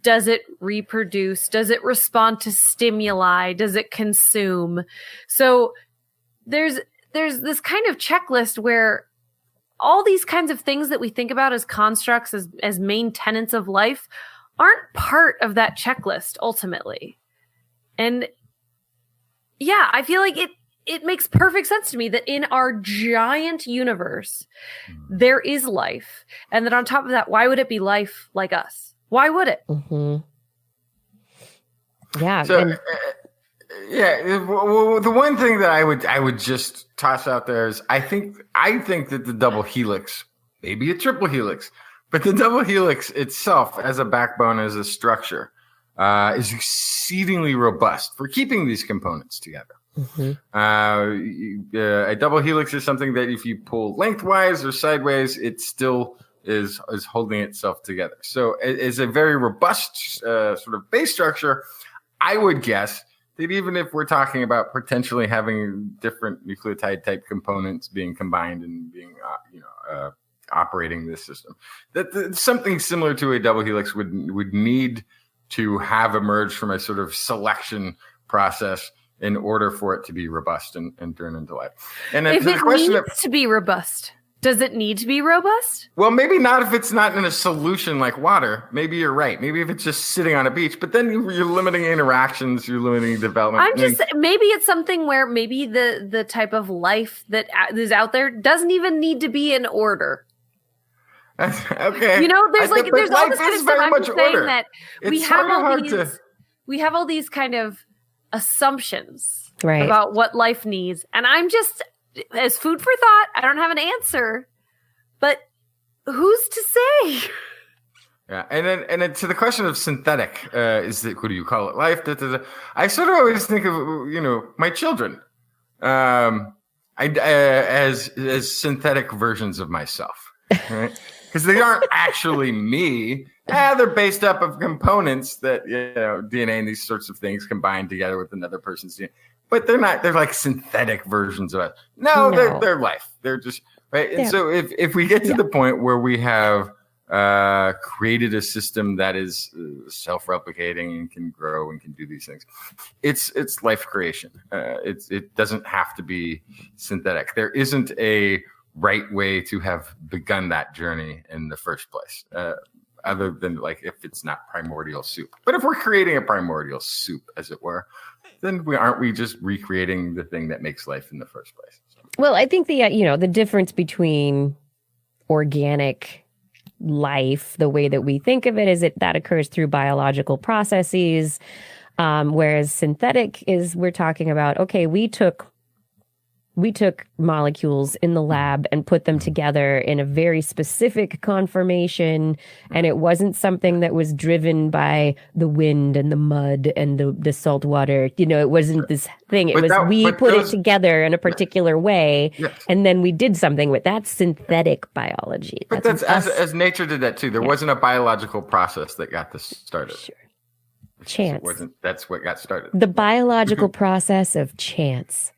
does it reproduce? Does it respond to stimuli? Does it consume? So there's this kind of checklist where all these kinds of things that we think about as constructs, as main tenets of life, aren't part of that checklist ultimately. And yeah, I feel like it makes perfect sense to me that in our giant universe, there is life. And that on top of that, why would it be life like us? Why would it? Mm-hmm. Yeah. So, the one thing that I would just toss out there is I think that the double helix, maybe a triple helix, but the double helix itself as a backbone, as a structure, is exceedingly robust for keeping these components together. Mm-hmm. A double helix is something that if you pull lengthwise or sideways, it still is holding itself together. So it is a very robust sort of base structure. I would guess that even if we're talking about potentially having different nucleotide type components being combined and being operating this system, that something similar to a double helix would need to have emerged from a sort of selection process in order for it to be robust and turn into life. And If the it question needs to be robust, does it need to be robust? well, maybe not if it's not in a solution like water. Maybe you're right. Maybe if it's just sitting on a beach, but then you're limiting interactions, you're limiting development. Maybe it's something where maybe the type of life that is out there doesn't even need to be in order. Okay. You know, there's I think there's all life this kind is of stuff. very I'm much just saying order. that we It's have sort of all hard these to. we have all these kind of assumptions Right. about what life needs, and I'm just as food for thought. I don't have an answer, but who's to say? Yeah, and then to the question of synthetic, is it, what do you call it? Life. Da, da, da. I sort of always think of my children, as synthetic versions of myself, right? Because they aren't actually me. They're based up of components that DNA and these sorts of things combined together with another person's DNA. But they're not. They're like synthetic versions of us. No. They're life. They're just right. And so if we get to the point where we have created a system that is self-replicating and can grow and can do these things, it's life creation. It doesn't have to be synthetic. There isn't a right way to have begun that journey in the first place, other than like if it's not primordial soup. But if we're creating a primordial soup, as it were, then aren't we just recreating the thing that makes life in the first place? Well, I think the difference between organic life, the way that we think of it, is that occurs through biological processes, whereas synthetic is, we're talking about, okay, we took molecules in the lab and put them together in a very specific conformation, and it wasn't something that was driven by the wind and the mud and the salt water. It wasn't this thing. It was we put it together in a particular way, and then we did something with that's synthetic biology. But that's as nature did that too. There wasn't a biological process that got this started. Sure. Chance. That's what got started. The biological process of chance.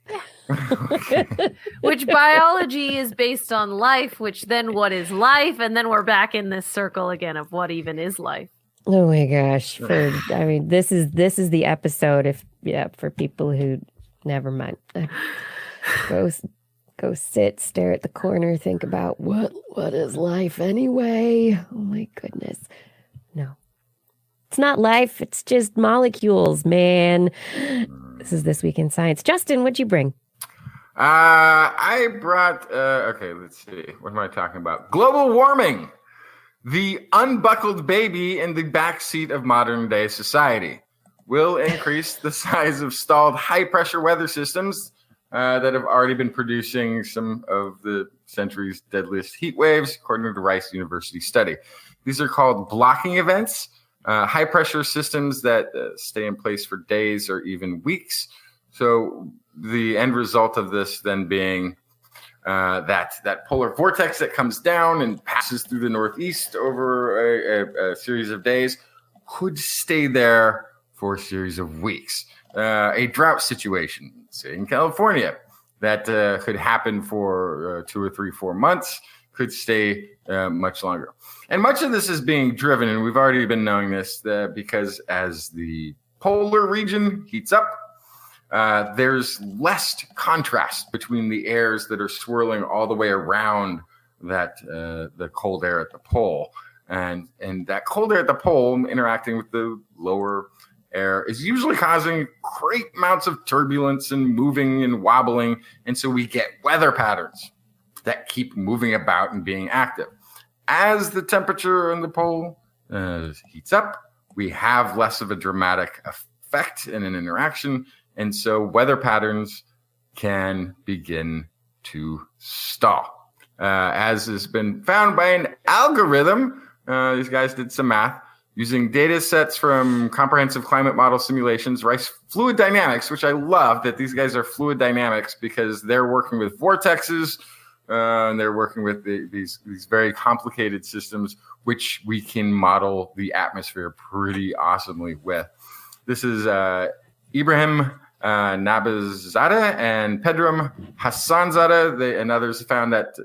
Which biology is based on life, which then what is life? And then we're back in this circle again of what even is life. Oh my gosh. This is the episode for people who never mind. Go sit, stare at the corner, think about what is life anyway? Oh my goodness. No. It's not life, it's just molecules, man. This is This Week in Science. Justin, what'd you bring? I brought, okay, let's see. What am I talking about? Global warming, the unbuckled baby in the backseat of modern day society, will increase the size of stalled high pressure weather systems that have already been producing some of the century's deadliest heat waves, according to the Rice University study. These are called blocking events, high pressure systems that stay in place for days or even weeks. So the end result of this then being that polar vortex that comes down and passes through the Northeast over a series of days could stay there for a series of weeks. A drought situation, say in California, that could happen for 2 or 3, 4 months, could stay much longer. And much of this is being driven, and we've already been knowing this, because as the polar region heats up, there's less contrast between the airs that are swirling all the way around that the cold air at the pole, and that cold air at the pole interacting with the lower air is usually causing great amounts of turbulence and moving and wobbling, and so we get weather patterns that keep moving about and being active. As the temperature in the pole heats up, we have less of a dramatic effect and an interaction. And so weather patterns can begin to stall. As has been found by an algorithm, these guys did some math, using data sets from comprehensive climate model simulations, Rice fluid dynamics, which I love that these guys are fluid dynamics because they're working with vortexes, and they're working with these very complicated systems, which we can model the atmosphere pretty awesomely with. This is Ibrahim Nabizadeh and Pedram Hassanzadeh and others found that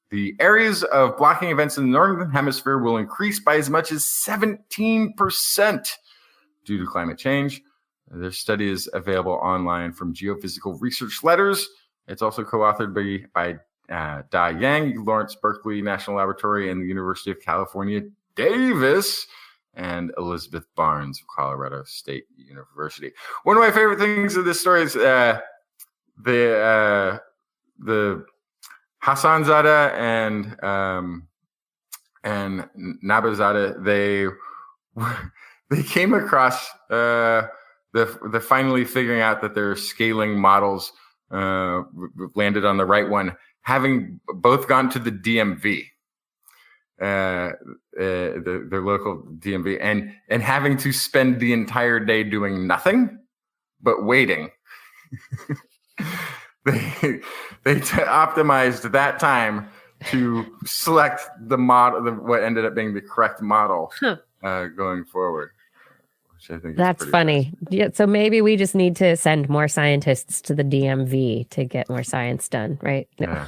the areas of blocking events in the northern hemisphere will increase by as much as 17% due to climate change. Their study is available online from Geophysical Research Letters. It's also co-authored by Da Yang, Lawrence Berkeley National Laboratory, and the University of California, Davis, and Elizabeth Barnes of Colorado State University. One of my favorite things of this story is the Hassanzadeh and and Nabazada, they came across the finally figuring out that their scaling models landed on the right one, having both gone to the DMV, their local DMV, and having to spend the entire day doing nothing but waiting. They optimized that time to select the model, what ended up being the correct model going forward. Which I think That's funny. Yeah, so maybe we just need to send more scientists to the DMV to get more science done, right? No. Yeah.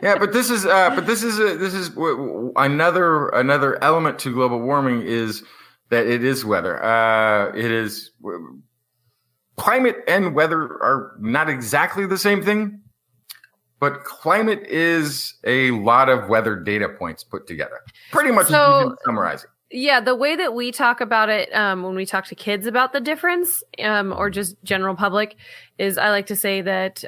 Yeah, but this is another element to global warming is that it is weather. It is climate and weather are not exactly the same thing, but climate is a lot of weather data points put together. Pretty much, So- you can summarize it. Yeah, the way that we talk about it when we talk to kids about the difference or just general public is I like to say that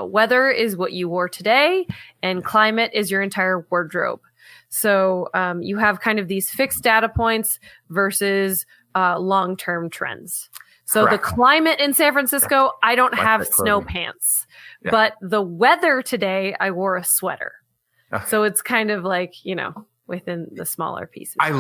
weather is what you wore today and climate is your entire wardrobe. So you have kind of these fixed data points versus long-term trends. So Correct. the climate in San Francisco, I don't Like have that snow clothing. pants. Yeah. But the weather today, I wore a sweater. So it's kind of like, within the smaller pieces. I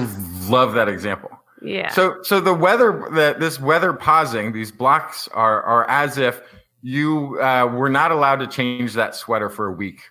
love that example. Yeah. So the weather, this weather pausing, these blocks are as if you were not allowed to change that sweater for a week.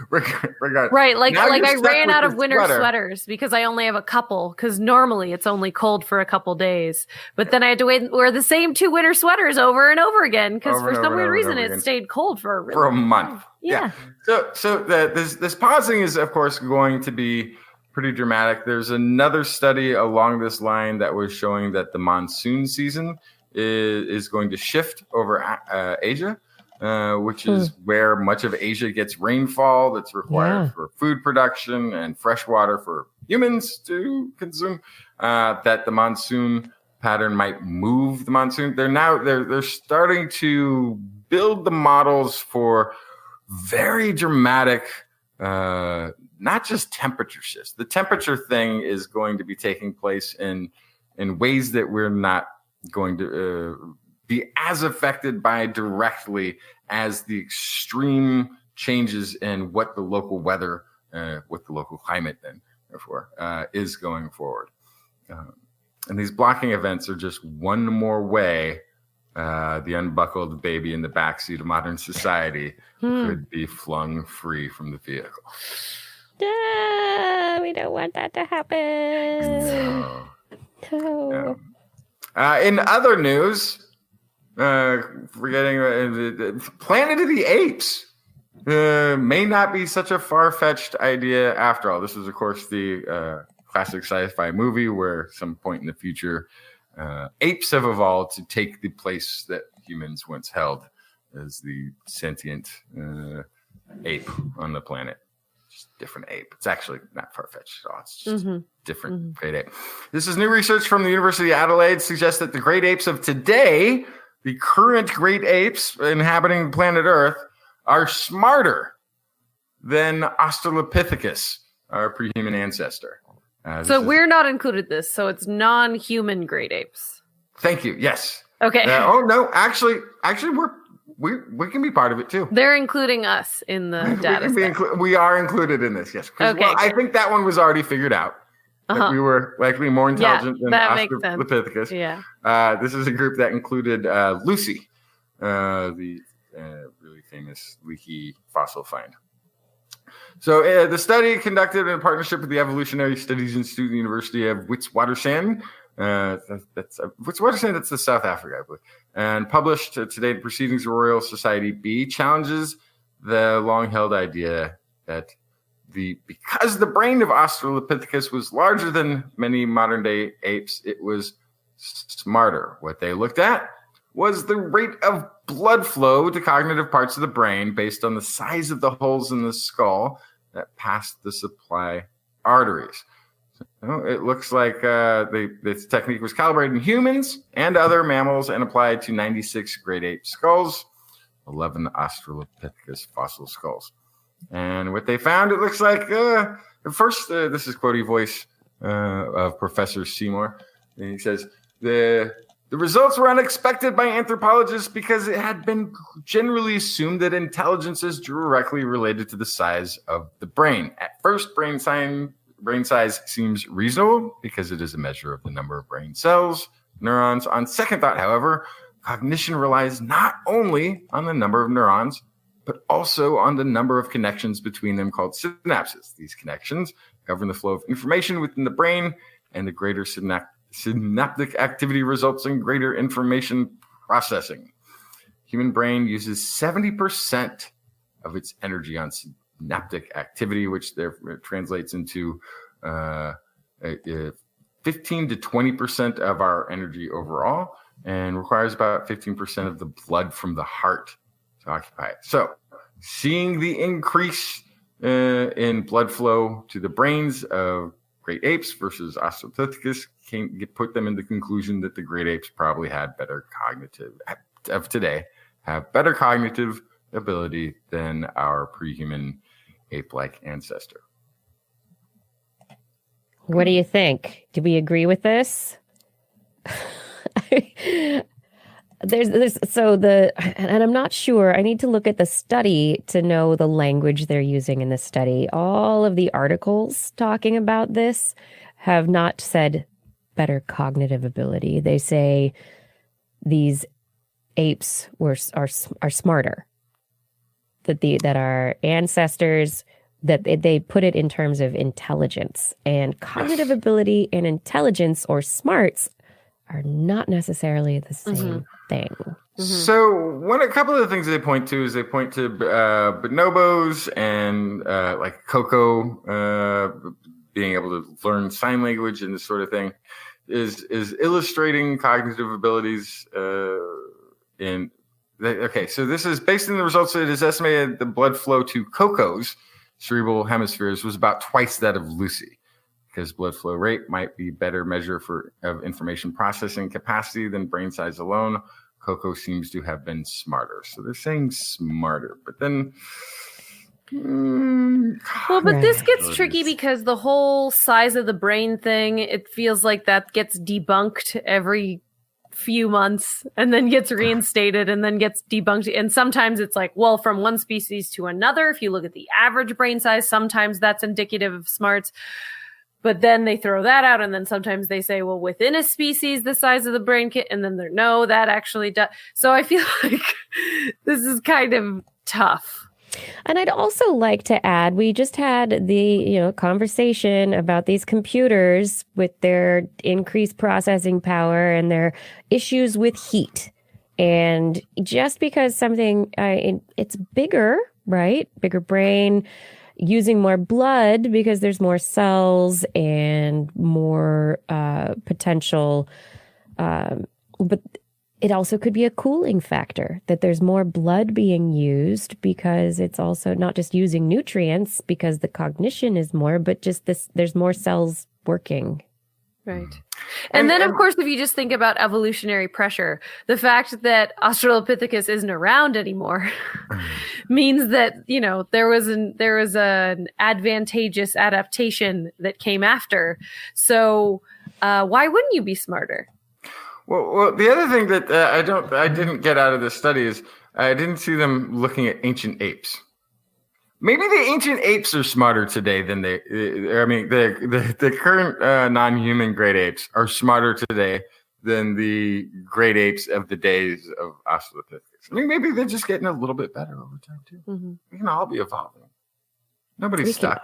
Regardless. Right, like Now I you're stuck ran with out your of winter sweater. sweaters because I only have a couple. Because normally it's only cold for a couple days, but then I had to wear the same 2 winter sweaters over and over again because Over for and some over weird and reason over it again. stayed cold for a really For a long month. time. Yeah. So this pausing is of course going to be pretty dramatic. There's another study along this line that was showing that the monsoon season is going to shift over Asia, which is where much of Asia gets rainfall that's required for food production and fresh water for humans to consume. That the monsoon pattern might move the monsoon. They're starting to build the models for very dramatic, not just temperature shifts. The temperature thing is going to be taking place in ways that we're not going to be as affected by directly as the extreme changes in what the local weather, what the local climate then, therefore, is going forward. And these blocking events are just one more way the unbuckled baby in the backseat of modern society could be flung free from the vehicle. We don't want that to happen. No. In other news, forgetting Planet of the Apes may not be such a far-fetched idea after all. This is, of course, the classic sci-fi movie where at some point in the future, apes have evolved to take the place that humans once held as the sentient ape on the planet. Just different ape. It's actually not far-fetched at all. It's just different great ape. This is new research from the University of Adelaide suggests that the great apes of today, the current great apes inhabiting planet Earth, are smarter than Australopithecus, our pre-human ancestor. So we're not included this. So it's non-human great apes. Thank you. Yes. Okay. Oh no, actually, we can be part of it too. They're including us in the data set. We are included in this. Yes. Okay, Well, I good. think that one was already figured out. That we were likely more intelligent than that makes sense. Australopithecus. Yeah. This is a group that included Lucy, the really famous leaky fossil find. So the study conducted in partnership with the Evolutionary Studies Institute at the University of Witwatersrand. That's Witwatersrand, that's the South Africa, I believe. And published today in Proceedings of Royal Society B, challenges the long-held idea that because the brain of Australopithecus was larger than many modern-day apes, it was smarter. What they looked at was the rate of blood flow to cognitive parts of the brain based on the size of the holes in the skull that passed the supply arteries. So it looks like this technique was calibrated in humans and other mammals and applied to 96 great ape skulls, 11 Australopithecus fossil skulls. And what they found, it looks like First, this is Quotey voice of Professor Seymour. And he says, the results were unexpected by anthropologists because it had been generally assumed that intelligence is directly related to the size of the brain. At first, brain size seems reasonable because it is a measure of the number of brain cells, neurons. On second thought, however, cognition relies not only on the number of neurons, but also on the number of connections between them called synapses. These connections govern the flow of information within the brain, and the greater synaptic activity results in greater information processing. Human brain uses 70% of its energy on synaptic activity, which translates into 15 to 20% of our energy overall, and requires about 15% of the blood from the heart to occupy it. So, seeing the increase in blood flow to the brains of great apes versus Australopithecus put them in the conclusion that the great apes probably had better cognitive ability than our pre-human ape-like ancestor. What do you think? Do we agree with this? And I'm not sure. I need to look at the study to know the language they're using in the study. All of the articles talking about this have not said better cognitive ability. They say these apes are smarter. That our ancestors, that they put it in terms of intelligence, and cognitive ability and intelligence or smarts are not necessarily the same thing. Mm-hmm. So a couple of the things they point to bonobos and like Coco being able to learn sign language and this sort of thing is illustrating cognitive abilities so this is based on the results that it is estimated the blood flow to Coco's cerebral hemispheres was about twice that of Lucy, because blood flow rate might be a better measure of information processing capacity than brain size alone. Coco seems to have been smarter. So they're saying smarter, but then... but this gets tricky because the whole size of the brain thing, it feels like that gets debunked every few months and then gets reinstated and then gets debunked. And sometimes it's like, well, from one species to another, if you look at the average brain size, sometimes that's indicative of smarts. But then they throw that out, and then sometimes they say, well, within a species, the size of the brain and then no, that actually does. So I feel like this is kind of tough. And I'd also like to add, we just had the conversation about these computers with their increased processing power and their issues with heat. And just because something, it's bigger, right? Bigger brain, using more blood because there's more cells and more potential. But it also could be a cooling factor, that there's more blood being used because it's also not just using nutrients because the cognition is more, but just there's more cells working. Right. And then, of course, if you just think about evolutionary pressure, the fact that Australopithecus isn't around anymore means that, there was an advantageous adaptation that came after. So why wouldn't you be smarter? Well, the other thing that I didn't get out of this study is I didn't see them looking at ancient apes. Maybe the ancient apes are smarter today than the current non-human great apes are smarter today than the great apes of the days of Australopithecus. Maybe they're just getting a little bit better over time too. Mm-hmm. We can all be evolving. Nobody's stuck.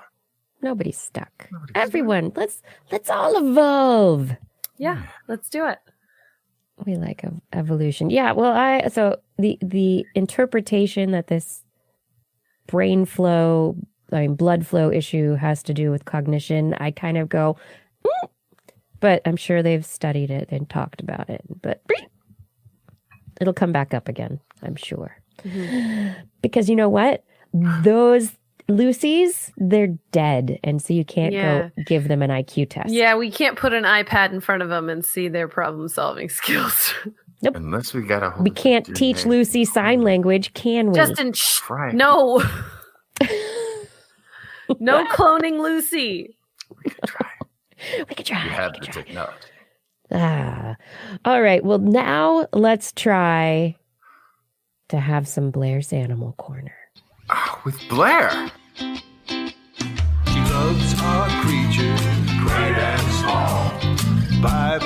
Nobody's stuck. Everyone, let's all evolve. Yeah, let's do it. We like evolution. Yeah, well, so the interpretation that this blood flow issue has to do with cognition, I kind of go, but I'm sure they've studied it and talked about it. But it'll come back up again, I'm sure. Mm-hmm. Because you know what? Those Lucy's, they're dead, and so you can't go give them an IQ test. Yeah, we can't put an iPad in front of them and see their problem-solving skills. Nope. Unless we got we can't teach Lucy sign language, can we? Justin, no. No cloning Lucy. We could try. We could try. You had we to could try. take note. All right. Well, now let's try to have some Blair's Animal Corner. With Blair. She loves our creatures, great and small. Biped,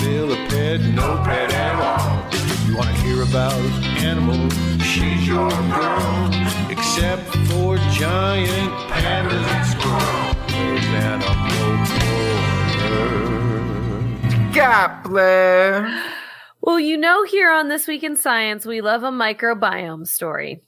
millipede, no pet at all. If you want to hear about animals, she's your girl. Except for giant pandas and squirrels. There's Animal Corner. Got Blair. Well, you know, here on This Week in Science, we love a microbiome story.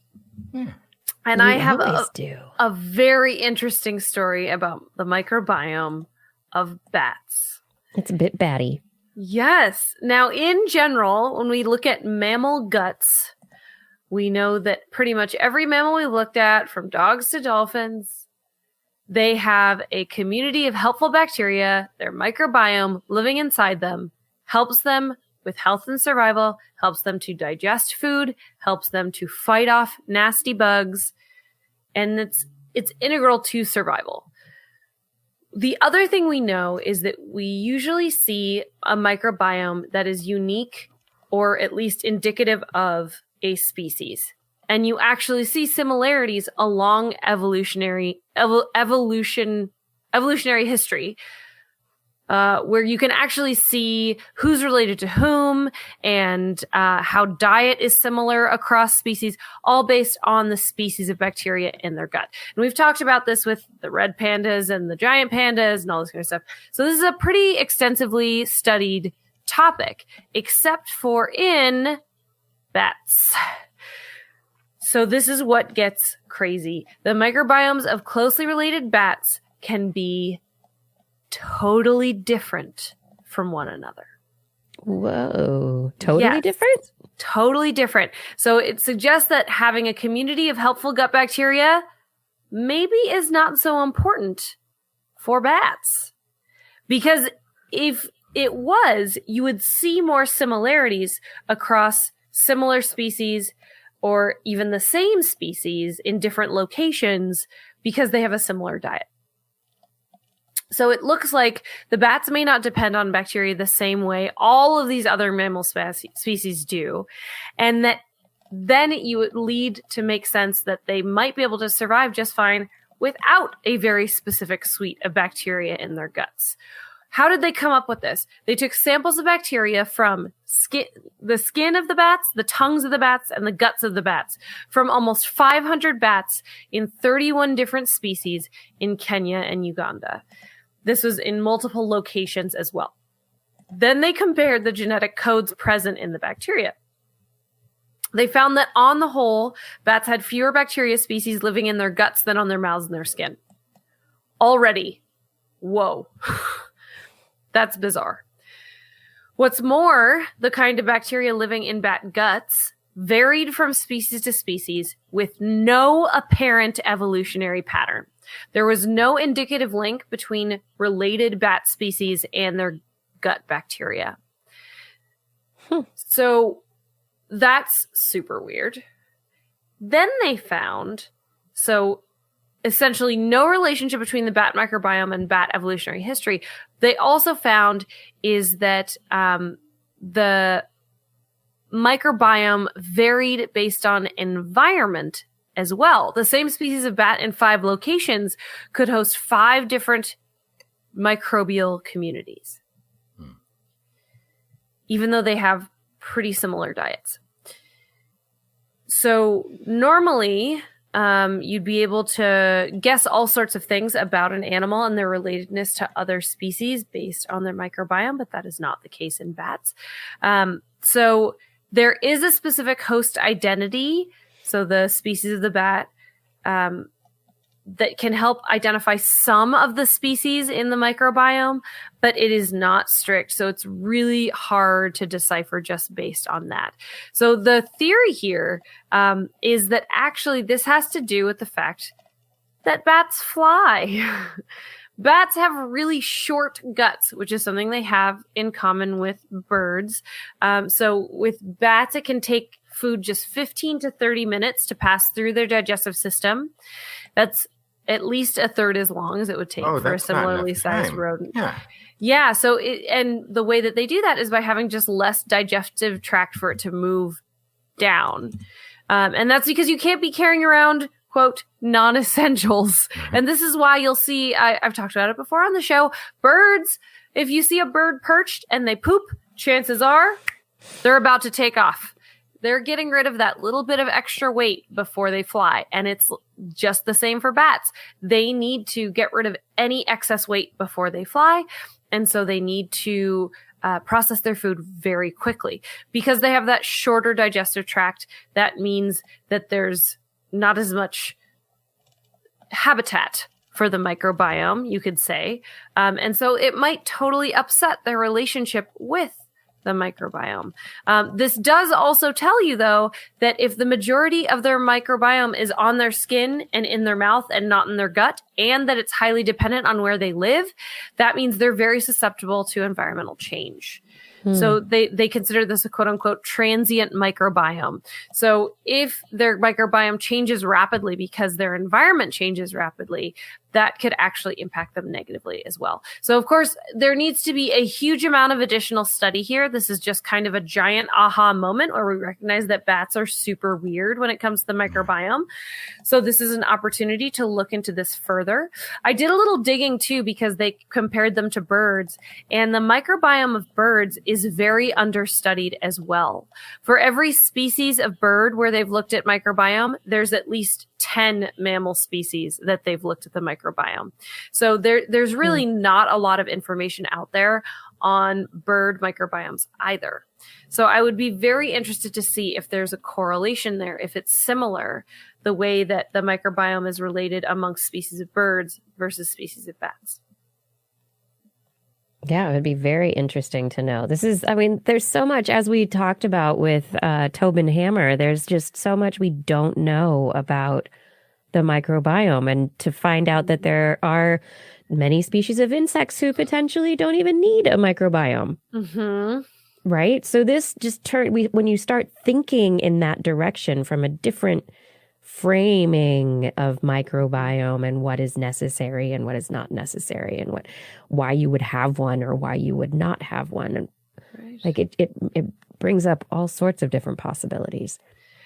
And I have always do. a very interesting story about the microbiome of bats. It's a bit batty. Yes. Now, in general, when we look at mammal guts, we know that pretty much every mammal we looked at, from dogs to dolphins, they have a community of helpful bacteria. Their microbiome living inside them helps them with health and survival, helps them to digest food, helps them to fight off nasty bugs, and it's integral to survival. The other thing we know is that we usually see a microbiome that is unique or at least indicative of a species. And you actually see similarities along evolutionary history, where you can actually see who's related to whom and how diet is similar across species, all based on the species of bacteria in their gut. And we've talked about this with the red pandas and the giant pandas and all this kind of stuff. So this is a pretty extensively studied topic, except for in bats. So this is what gets crazy. The microbiomes of closely related bats can be totally different from one another. Whoa. Totally Yes. different? Totally different. So it suggests that having a community of helpful gut bacteria maybe is not so important for bats. Because if it was, you would see more similarities across similar species or even the same species in different locations because they have a similar diet. So it looks like the bats may not depend on bacteria the same way all of these other mammal species do. And that then you would lead to make sense that they might be able to survive just fine without a very specific suite of bacteria in their guts. How did they come up with this? They took samples of bacteria from the skin of the bats, the tongues of the bats, and the guts of the bats from almost 500 bats in 31 different species in Kenya and Uganda. This was in multiple locations as well. Then they compared the genetic codes present in the bacteria. They found that on the whole, bats had fewer bacteria species living in their guts than on their mouths and their skin. Already, whoa. That's bizarre. What's more, the kind of bacteria living in bat guts varied from species to species with no apparent evolutionary pattern. There was no indicative link between related bat species and their gut bacteria. So that's super weird. Then they found, so essentially no relationship between the bat microbiome and bat evolutionary history. They also found is that the microbiome varied based on environment as well. The same species of bat in 5 locations could host 5 different microbial communities, even though they have pretty similar diets. So normally, you'd be able to guess all sorts of things about an animal and their relatedness to other species based on their microbiome, but that is not the case in bats. So there is a specific host identity, so the species of the bat, that can help identify some of the species in the microbiome, but it is not strict. So it's really hard to decipher just based on that. So the theory here is that actually this has to do with the fact that bats fly. Bats have really short guts, which is something they have in common with birds. So with bats, it can take food just 15 to 30 minutes to pass through their digestive system. That's at least a third as long as it would take for a that's not similarly enough sized time. rodent. Yeah. Yeah. So, and the way that they do that is by having just less digestive tract for it to move down. And that's because you can't be carrying around, quote, non-essentials. And this is why you'll see, I've talked about it before on the show, birds, if you see a bird perched and they poop, chances are they're about to take off. They're getting rid of that little bit of extra weight before they fly. And it's just the same for bats. They need to get rid of any excess weight before they fly. And so they need to process their food very quickly. Because they have that shorter digestive tract, that means that there's not as much habitat for the microbiome, you could say. And so it might totally upset their relationship with the microbiome. This does also tell you, though, that if the majority of their microbiome is on their skin and in their mouth and not in their gut, and that it's highly dependent on where they live, that means they're very susceptible to environmental change. So they consider this a quote unquote transient microbiome. So if their microbiome changes rapidly because their environment changes rapidly, that could actually impact them negatively as well. So of course, there needs to be a huge amount of additional study here. This is just kind of a giant aha moment where we recognize that bats are super weird when it comes to the microbiome. So this is an opportunity to look into this further. I did a little digging too, because they compared them to birds, and the microbiome of birds is very understudied as well. For every species of bird where they've looked at microbiome, there's at least 10 mammal species that they've looked at the microbiome. So there's really not a lot of information out there on bird microbiomes either. So I would be very interested to see if there's a correlation there, if it's similar, the way that the microbiome is related amongst species of birds versus species of bats. Yeah, it would be very interesting to know. There's so much, as we talked about with Tobin Hammer, there's just so much we don't know about the microbiome. And to find out that there are many species of insects who potentially don't even need a microbiome. Mm-hmm. Right? So this just when you start thinking in that direction from a different framing of microbiome and what is necessary and what is not necessary and why you would have one or why you would not have one. And like it brings up all sorts of different possibilities.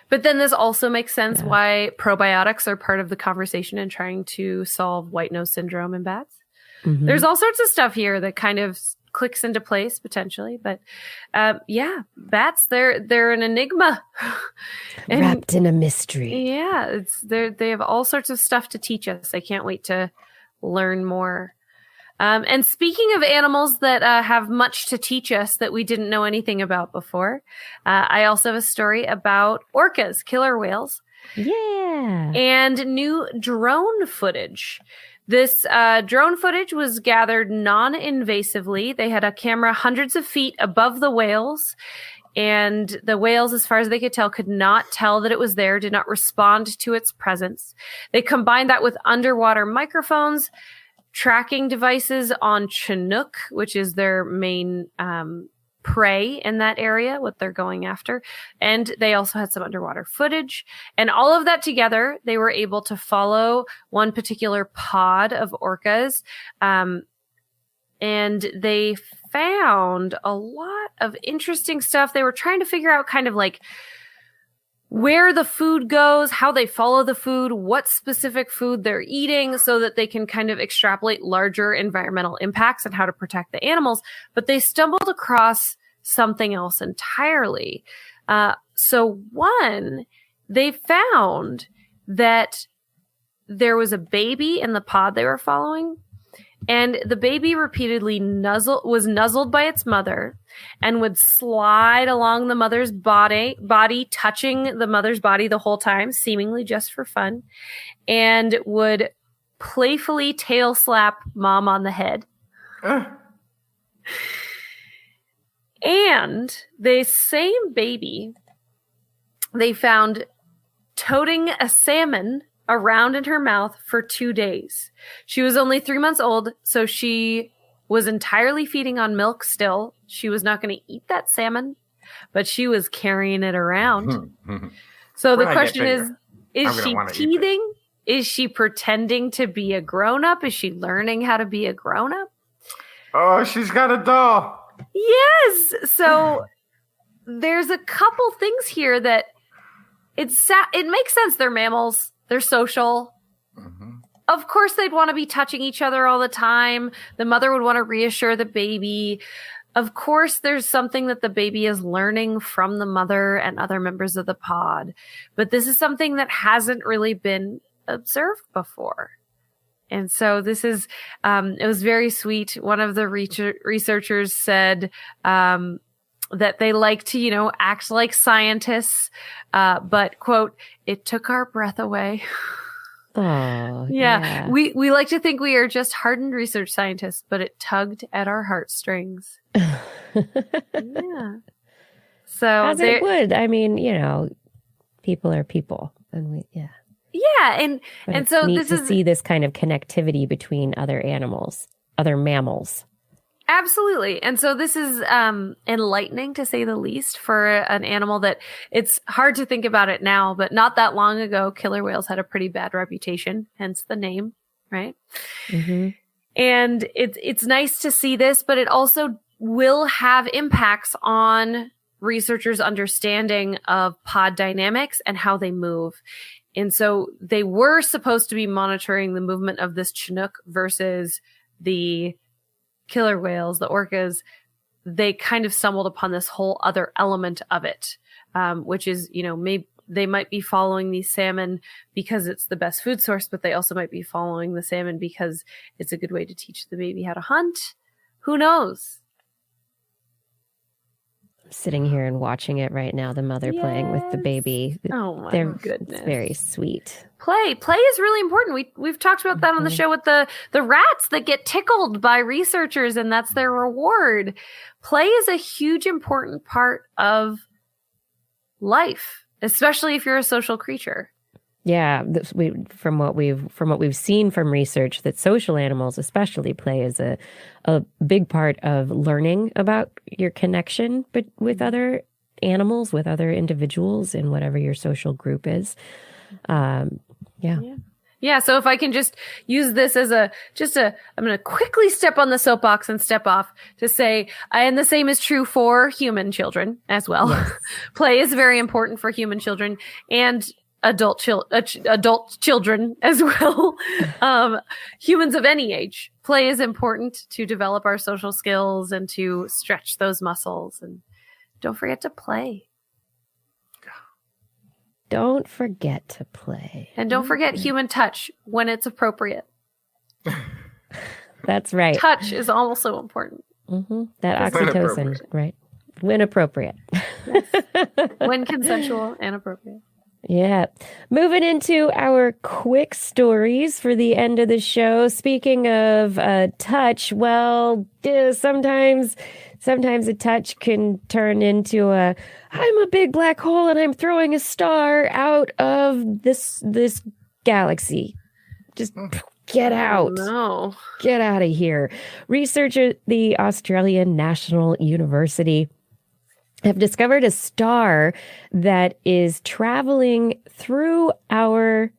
But then this also makes sense why probiotics are part of the conversation in trying to solve white nose syndrome in bats. Mm-hmm. There's all sorts of stuff here that kind of clicks into place potentially, but bats, they're an enigma. Wrapped in a mystery. Yeah, they have all sorts of stuff to teach us. I can't wait to learn more. And speaking of animals that have much to teach us that we didn't know anything about before, I also have a story about orcas, killer whales. Yeah. And new drone footage. This drone footage was gathered non-invasively. They had a camera hundreds of feet above the whales, and the whales, as far as they could tell, could not tell that it was there, did not respond to its presence. They combined that with underwater microphones, tracking devices on Chinook, which is their main prey in that area, what they're going after. And they also had some underwater footage. And all of that together, they were able to follow one particular pod of orcas. And they found a lot of interesting stuff. They were trying to figure out kind of like where the food goes, how they follow the food, what specific food they're eating, so that they can kind of extrapolate larger environmental impacts and how to protect the animals. But they stumbled across something else entirely. So one, they found that there was a baby in the pod they were following, and the baby repeatedly was nuzzled by its mother and would slide along the mother's body, touching the mother's body the whole time, seemingly just for fun, and would playfully tail slap mom on the head. And the same baby they found toting a salmon around in her mouth for 2 days. She was only 3 months old, so she was entirely feeding on milk still. She was not going to eat that salmon, but she was carrying it around. So the question is she teething? Is she pretending to be a grown-up? Is she learning how to be a grown-up? Oh, she's got a doll. Yes. So there's a couple things here that it makes sense. They're mammals. They're social. Of course, they'd want to be touching each other all the time. The mother would want to reassure the baby. Of course, there's something that the baby is learning from the mother and other members of the pod. But this is something that hasn't really been observed before. And so this is, it was very sweet. One of the researchers said that they like to, act like scientists, but, quote, it took our breath away. Oh, yeah. We like to think we are just hardened research scientists, but it tugged at our heartstrings. Yeah. So as it would. I mean, people are people, and yeah, and so neat this to is see this kind of connectivity between other animals, other mammals. Absolutely. And so this is enlightening, to say the least, for an animal that it's hard to think about it now, but not that long ago, killer whales had a pretty bad reputation, hence the name, right? Mm-hmm. And it's nice to see this, but it also will have impacts on researchers' understanding of pod dynamics and how they move. And so they were supposed to be monitoring the movement of this Chinook versus the killer whales, the orcas. They kind of stumbled upon this whole other element of it, which is, maybe they might be following these salmon because it's the best food source, but they also might be following the salmon because it's a good way to teach the baby how to hunt. Who knows? I'm sitting here and watching it right now, the mother playing with the baby. Oh my goodness. It's very sweet. Play is really important. We've talked about that on the show with the rats that get tickled by researchers, and that's their reward. Play is a huge important part of life, especially if you're a social creature. Yeah, from what we've seen from research, that social animals especially play is a big part of learning about your connection, but with other animals, with other individuals, in whatever your social group is. Yeah. So if I can just use this as I'm going to quickly step on the soapbox and step off to say, and the same is true for human children as well. Yes. Play is very important for human children and adult children as well. Humans of any age. Play is important to develop our social skills and to stretch those muscles. And don't forget to play. Don't forget to play. And don't forget human touch when it's appropriate. That's right. Touch is also important. Mm-hmm. That oxytocin, right? When appropriate. Yes. When consensual and appropriate. Yeah. Moving into our quick stories for the end of the show. Speaking of touch, well, sometimes a touch can turn into I'm a big black hole and I'm throwing a star out of this galaxy. Just get out. No. Get out of here. Researchers at the Australian National University have discovered a star that is traveling through our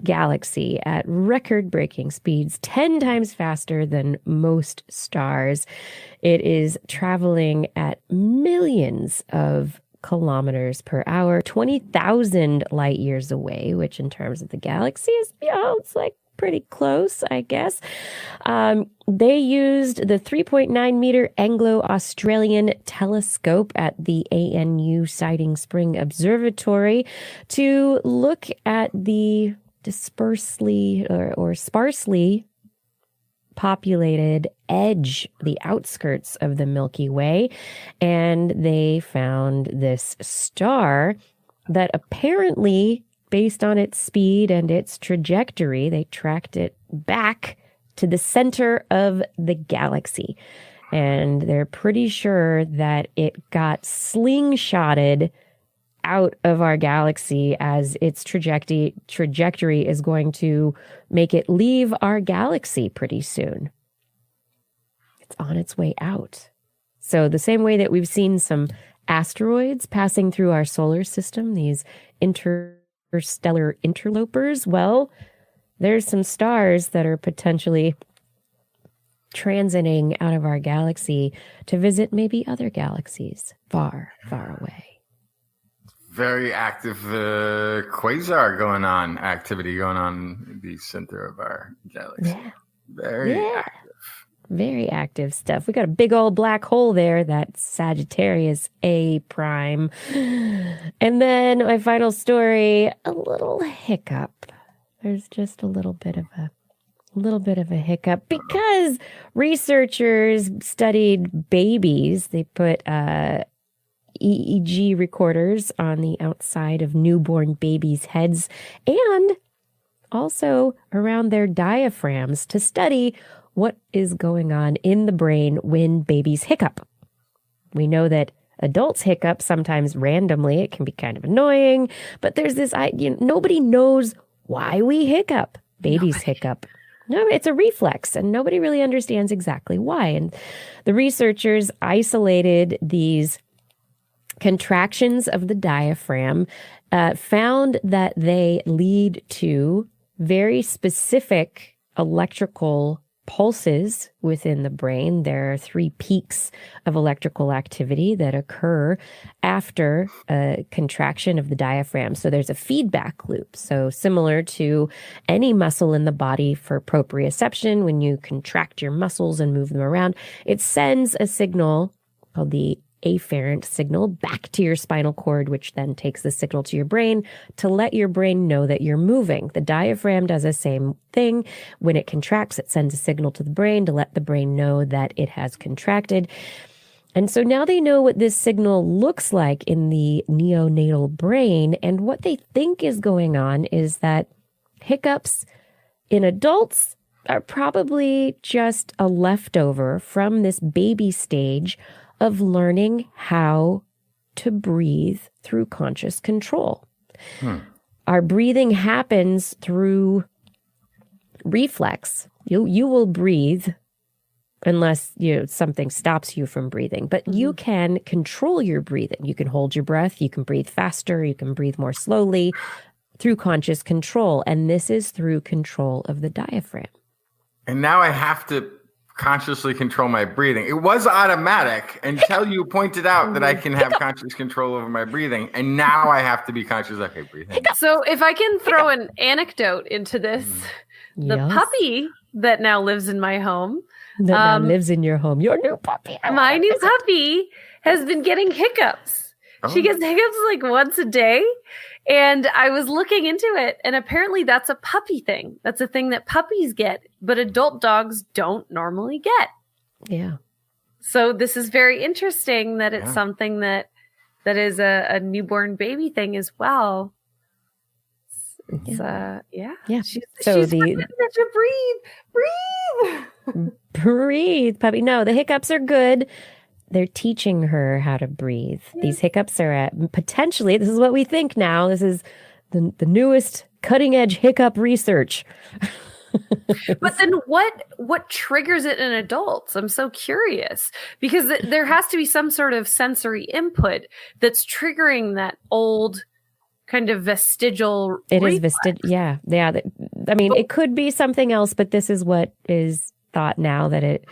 galaxy at record-breaking speeds, 10 times faster than most stars. It is traveling at millions of kilometers per hour, 20,000 light years away, which in terms of the galaxy is, it's like pretty close, I guess. They used the 3.9 meter Anglo-Australian telescope at the ANU Siding Spring Observatory to look at the dispersely or sparsely populated edge, the outskirts of the Milky Way. And they found this star that apparently, based on its speed and its trajectory, they tracked it back to the center of the galaxy. And they're pretty sure that it got slingshotted out of our galaxy as its trajectory is going to make it leave our galaxy pretty soon. It's on its way out. So the same way that we've seen some asteroids passing through our solar system, these interstellar interlopers? Well, there's some stars that are potentially transiting out of our galaxy to visit maybe other galaxies far, far away. Very active activity going on in the center of our galaxy. Yeah. Very active. Very active stuff. We got a big old black hole there, that's Sagittarius A prime. And then my final story, a little hiccup. There's just a little bit of a hiccup because researchers studied babies. They put EEG recorders on the outside of newborn babies' heads and also around their diaphragms to study what is going on in the brain when babies hiccup. We know that adults hiccup sometimes randomly. It can be kind of annoying, but there's this, nobody knows why we hiccup. Babies hiccup. No, it's a reflex, and nobody really understands exactly why. And the researchers isolated these contractions of the diaphragm, found that they lead to very specific electrical pulses within the brain. There are 3 peaks of electrical activity that occur after a contraction of the diaphragm. So there's a feedback loop. So similar to any muscle in the body for proprioception, when you contract your muscles and move them around, it sends a signal called the afferent signal back to your spinal cord, which then takes the signal to your brain to let your brain know that you're moving. The diaphragm does the same thing. When it contracts, it sends a signal to the brain to let the brain know that it has contracted. And so now they know what this signal looks like in the neonatal brain. And what they think is going on is that hiccups in adults are probably just a leftover from this baby stage of learning how to breathe through conscious control. Our breathing happens through reflex. You will breathe unless something stops you from breathing, but you can control your breathing. You can hold your breath, you can breathe faster, you can breathe more slowly through conscious control, and this is through control of the diaphragm. And now I have to consciously control my breathing. It was automatic until you pointed out that I can have conscious control over my breathing, and now I have to be conscious. Okay, breathing. So if I can throw an anecdote into this, the puppy that now lives in my home, that now lives in your home, your new puppy. My new puppy has been getting hiccups. Oh. She gets hiccups like once a day. And I was looking into it, and apparently that's a puppy thing. That's a thing that puppies get, but adult dogs don't normally get. Yeah. So this is very interesting that it's something that is a newborn baby thing as well. It's, yeah. She's learning to breathe. Breathe, puppy. No, the hiccups are good. They're teaching her how to breathe. These hiccups are potentially, this is what we think now. This is the newest cutting edge hiccup research. But then what triggers it in adults? I'm so curious, because there has to be some sort of sensory input that's triggering that old kind of vestigial reflex. Vestigial. Yeah. I mean, it could be something else, but this is what is thought now, that it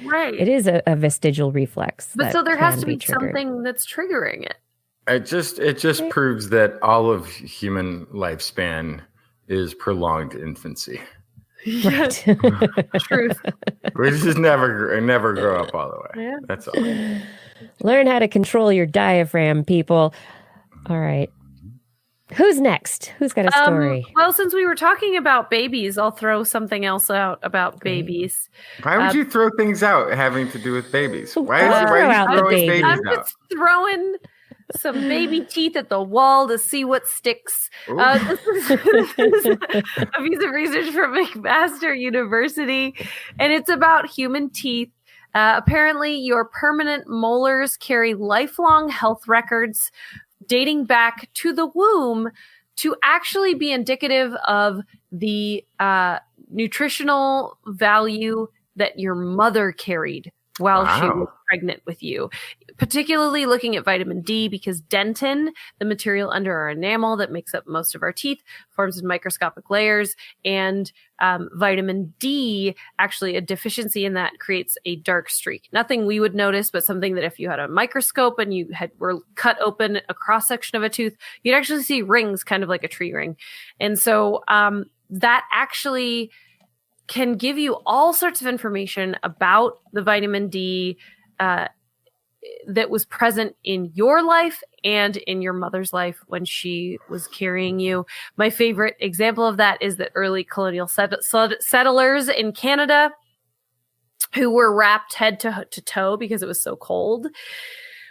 is a vestigial reflex. But so there has to be something that's triggering it. It just proves that all of human lifespan is prolonged infancy. Right. Truth. We just never grow up all the way. Yeah. That's all. Learn how to control your diaphragm, people. All right. Who's next? Who's got a story? Well, since we were talking about babies, I'll throw something else out about babies. Why would you throw things out having to do with babies? Why are you throwing babies I'm out? just throwing some baby teeth at the wall to see what sticks. This is a piece of research from McMaster University, and it's about human teeth. Apparently, your permanent molars carry lifelong health records dating back to the womb to actually be indicative of the nutritional value that your mother carried while she Wow. was pregnant with you, particularly looking at vitamin D, because dentin, the material under our enamel that makes up most of our teeth, forms in microscopic layers. And vitamin D, actually a deficiency in that creates a dark streak. Nothing we would notice, but something that if you had a microscope and you were cut open a cross section of a tooth, you'd actually see rings, kind of like a tree ring. And so that actually can give you all sorts of information about the vitamin D that was present in your life and in your mother's life when she was carrying you. My favorite example of that is that early colonial settlers in Canada, who were wrapped head to toe because it was so cold,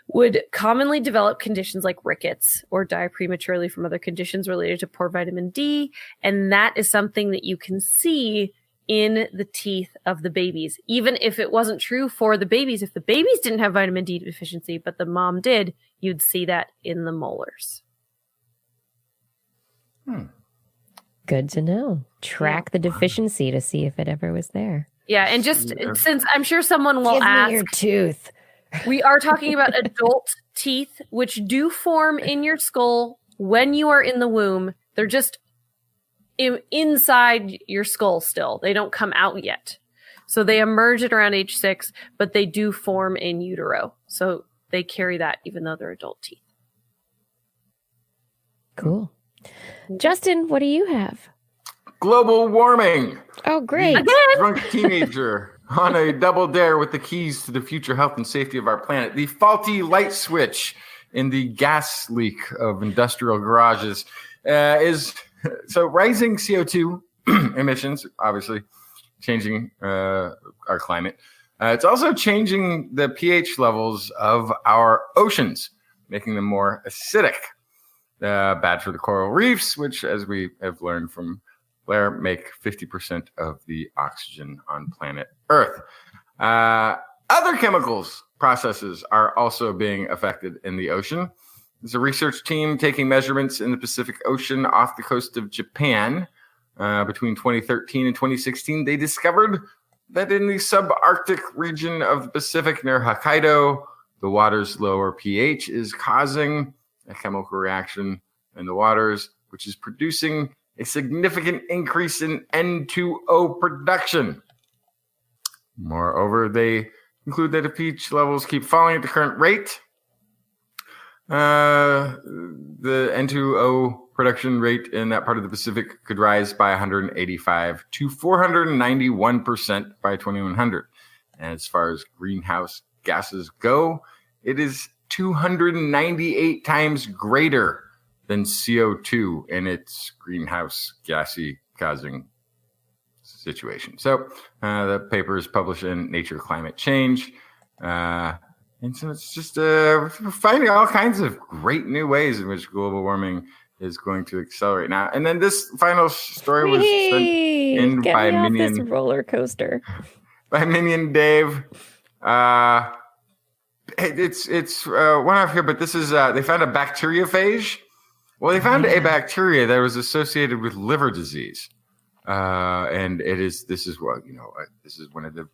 would commonly develop conditions like rickets or die prematurely from other conditions related to poor vitamin D. And that is something that you can see in the teeth of the babies, even if it wasn't true for the babies. If the babies didn't have vitamin D deficiency, but the mom did, you'd see that in the molars. Good to know. Track the deficiency to see if it ever was there. Yeah, and just since I'm sure someone will Give ask, me your tooth. we are talking about adult teeth, which do form in your skull when you are in the womb. They're just inside your skull still. They don't come out yet. So they emerge at around age 6, but they do form in utero. So they carry that even though they're adult teeth. Cool. Justin, what do you have? Global warming. Oh, great. Drunk teenager on a double dare with the keys to the future health and safety of our planet. The faulty light switch in the gas leak of industrial garages is so rising CO2 emissions, obviously changing our climate. It's also changing the pH levels of our oceans, making them more acidic. Bad for the coral reefs, which, as we have learned from Blair, make 50% of the oxygen on planet Earth. Other chemicals processes are also being affected in the ocean. There's a research team taking measurements in the Pacific Ocean off the coast of Japan. Between 2013 and 2016, they discovered that in the subarctic region of the Pacific near Hokkaido, the water's lower pH is causing a chemical reaction in the waters, which is producing a significant increase in N2O production. Moreover, they conclude that if pH levels keep falling at the current rate, the N2O production rate in that part of the Pacific could rise by 185 to 491% by 2100. And as far as greenhouse gases go, it is 298 times greater than CO2 in its greenhouse gassy causing situation. So the paper is published in Nature Climate Change. And so it's just finding all kinds of great new ways in which global warming is going to accelerate now. And then this final story was sent in Get by me off Minion, this roller coaster. by Minion Dave. It's one off here, but this is they found a bacteriophage. Well, they found a bacteria that was associated with liver disease, and this is one of the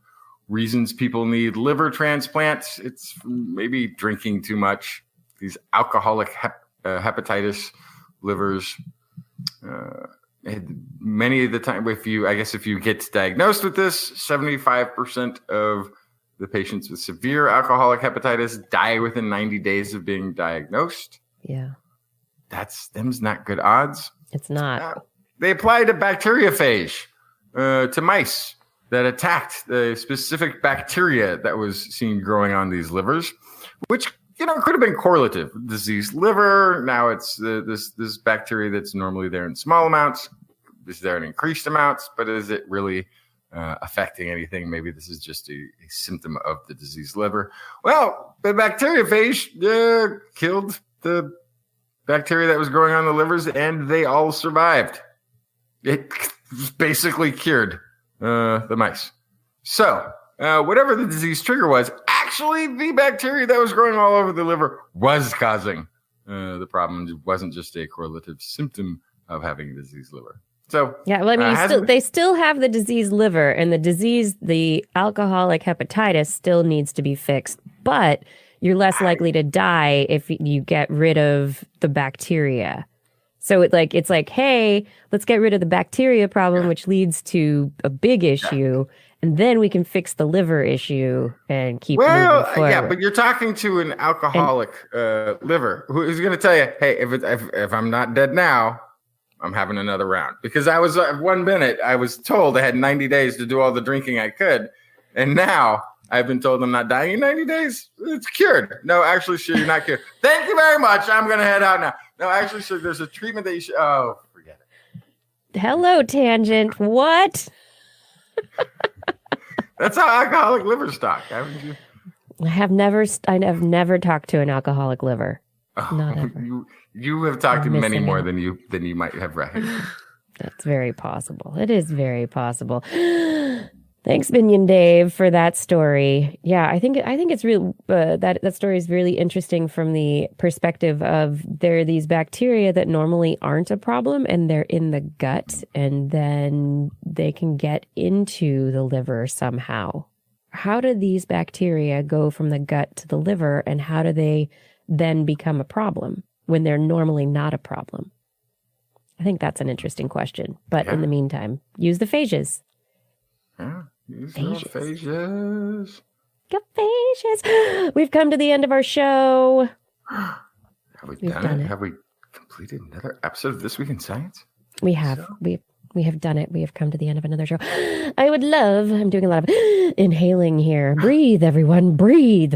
reasons people need liver transplants. It's maybe drinking too much. These alcoholic hepatitis livers. Many of the time, if you get diagnosed with this, 75% of the patients with severe alcoholic hepatitis die within 90 days of being diagnosed. Yeah. Them's not good odds. It's not. They applied a bacteriophage to mice that attacked the specific bacteria that was seen growing on these livers, which could have been correlative. Diseased liver. Now it's this bacteria that's normally there in small amounts is there in increased amounts, but is it really affecting anything? Maybe this is just a symptom of the diseased liver. Well, the bacteriophage killed the bacteria that was growing on the livers, and they all survived. It basically cured the mice. So whatever the disease trigger was, actually the bacteria that was growing all over the liver was causing the problem. It wasn't just a correlative symptom of having a diseased liver. So Yeah, well, I mean, hasn't- they still have the diseased liver, and the alcoholic hepatitis still needs to be fixed. But you're less likely to die if you get rid of the bacteria. So it's like, hey, let's get rid of the bacteria problem, which leads to a big issue, and then we can fix the liver issue and keep moving forward. yeah, but you're talking to an alcoholic liver who's going to tell you, hey, if I'm not dead now, I'm having another round. Because I was 1 minute, I was told I had 90 days to do all the drinking I could, and now I've been told I'm not dying in 90 days. It's cured. No, actually, sure, you're not cured. Thank you very much. I'm going to head out now. No, actually, sure, there's a treatment that you should. Oh, forget it. Hello, Tangent. What? That's how alcoholic livers talk, haven't you? I have never talked to an alcoholic liver. Not ever. You have talked to I'm many missing more out. than you might have recognized. That's very possible. It is very possible. Thanks, Minion Dave, for that story. Yeah, I think it's real. That story is really interesting from the perspective of there are these bacteria that normally aren't a problem, and they're in the gut, and then they can get into the liver somehow. How do these bacteria go from the gut to the liver, and how do they then become a problem when they're normally not a problem? I think that's an interesting question. But in the meantime, use the phages. Yeah, use your phages. Go phages. We've come to the end of our show. Have we We've done done it? it. Have we completed another episode of This Week in Science? We have. We have done it. We have come to the end of another show. I'm doing a lot of inhaling here. Breathe, everyone, breathe.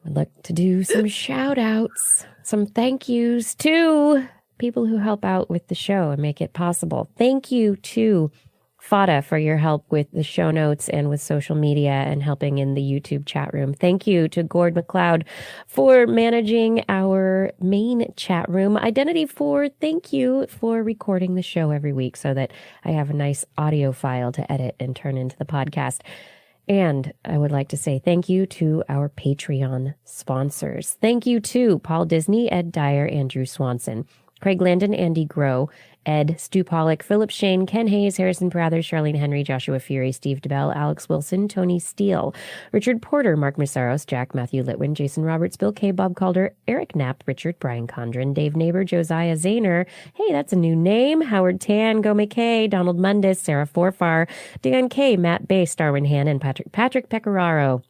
I'd like to do some shout outs, some thank yous to people who help out with the show and make it possible. Thank you to Fada for your help with the show notes and with social media and helping in the YouTube chat room. Thank you to Gord McLeod for managing our main chat room. Identity4, thank you for recording the show every week so that I have a nice audio file to edit and turn into the podcast. And I would like to say thank you to our Patreon sponsors. Thank you to Paul Disney, Ed Dyer, Andrew Swanson, Craig Landon, Andy Groh, Ed, Stu Pollock, Philip Shane, Ken Hayes, Harrison Prathers, Charlene Henry, Joshua Fury, Steve DeBell, Alex Wilson, Tony Steele, Richard Porter, Mark Masaros, Jack Matthew Litwin, Jason Roberts, Bill K, Bob Calder, Eric Knapp, Richard, Brian Condren, Dave Neighbor, Josiah Zahner, hey, that's a new name, Howard Tan, Go McKay, Donald Mundis, Sarah Forfar, Dan K, Matt Bass, Darwin Hannon, Patrick Pecoraro,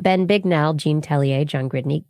Ben Bignell, Jean Tellier, John Gridney,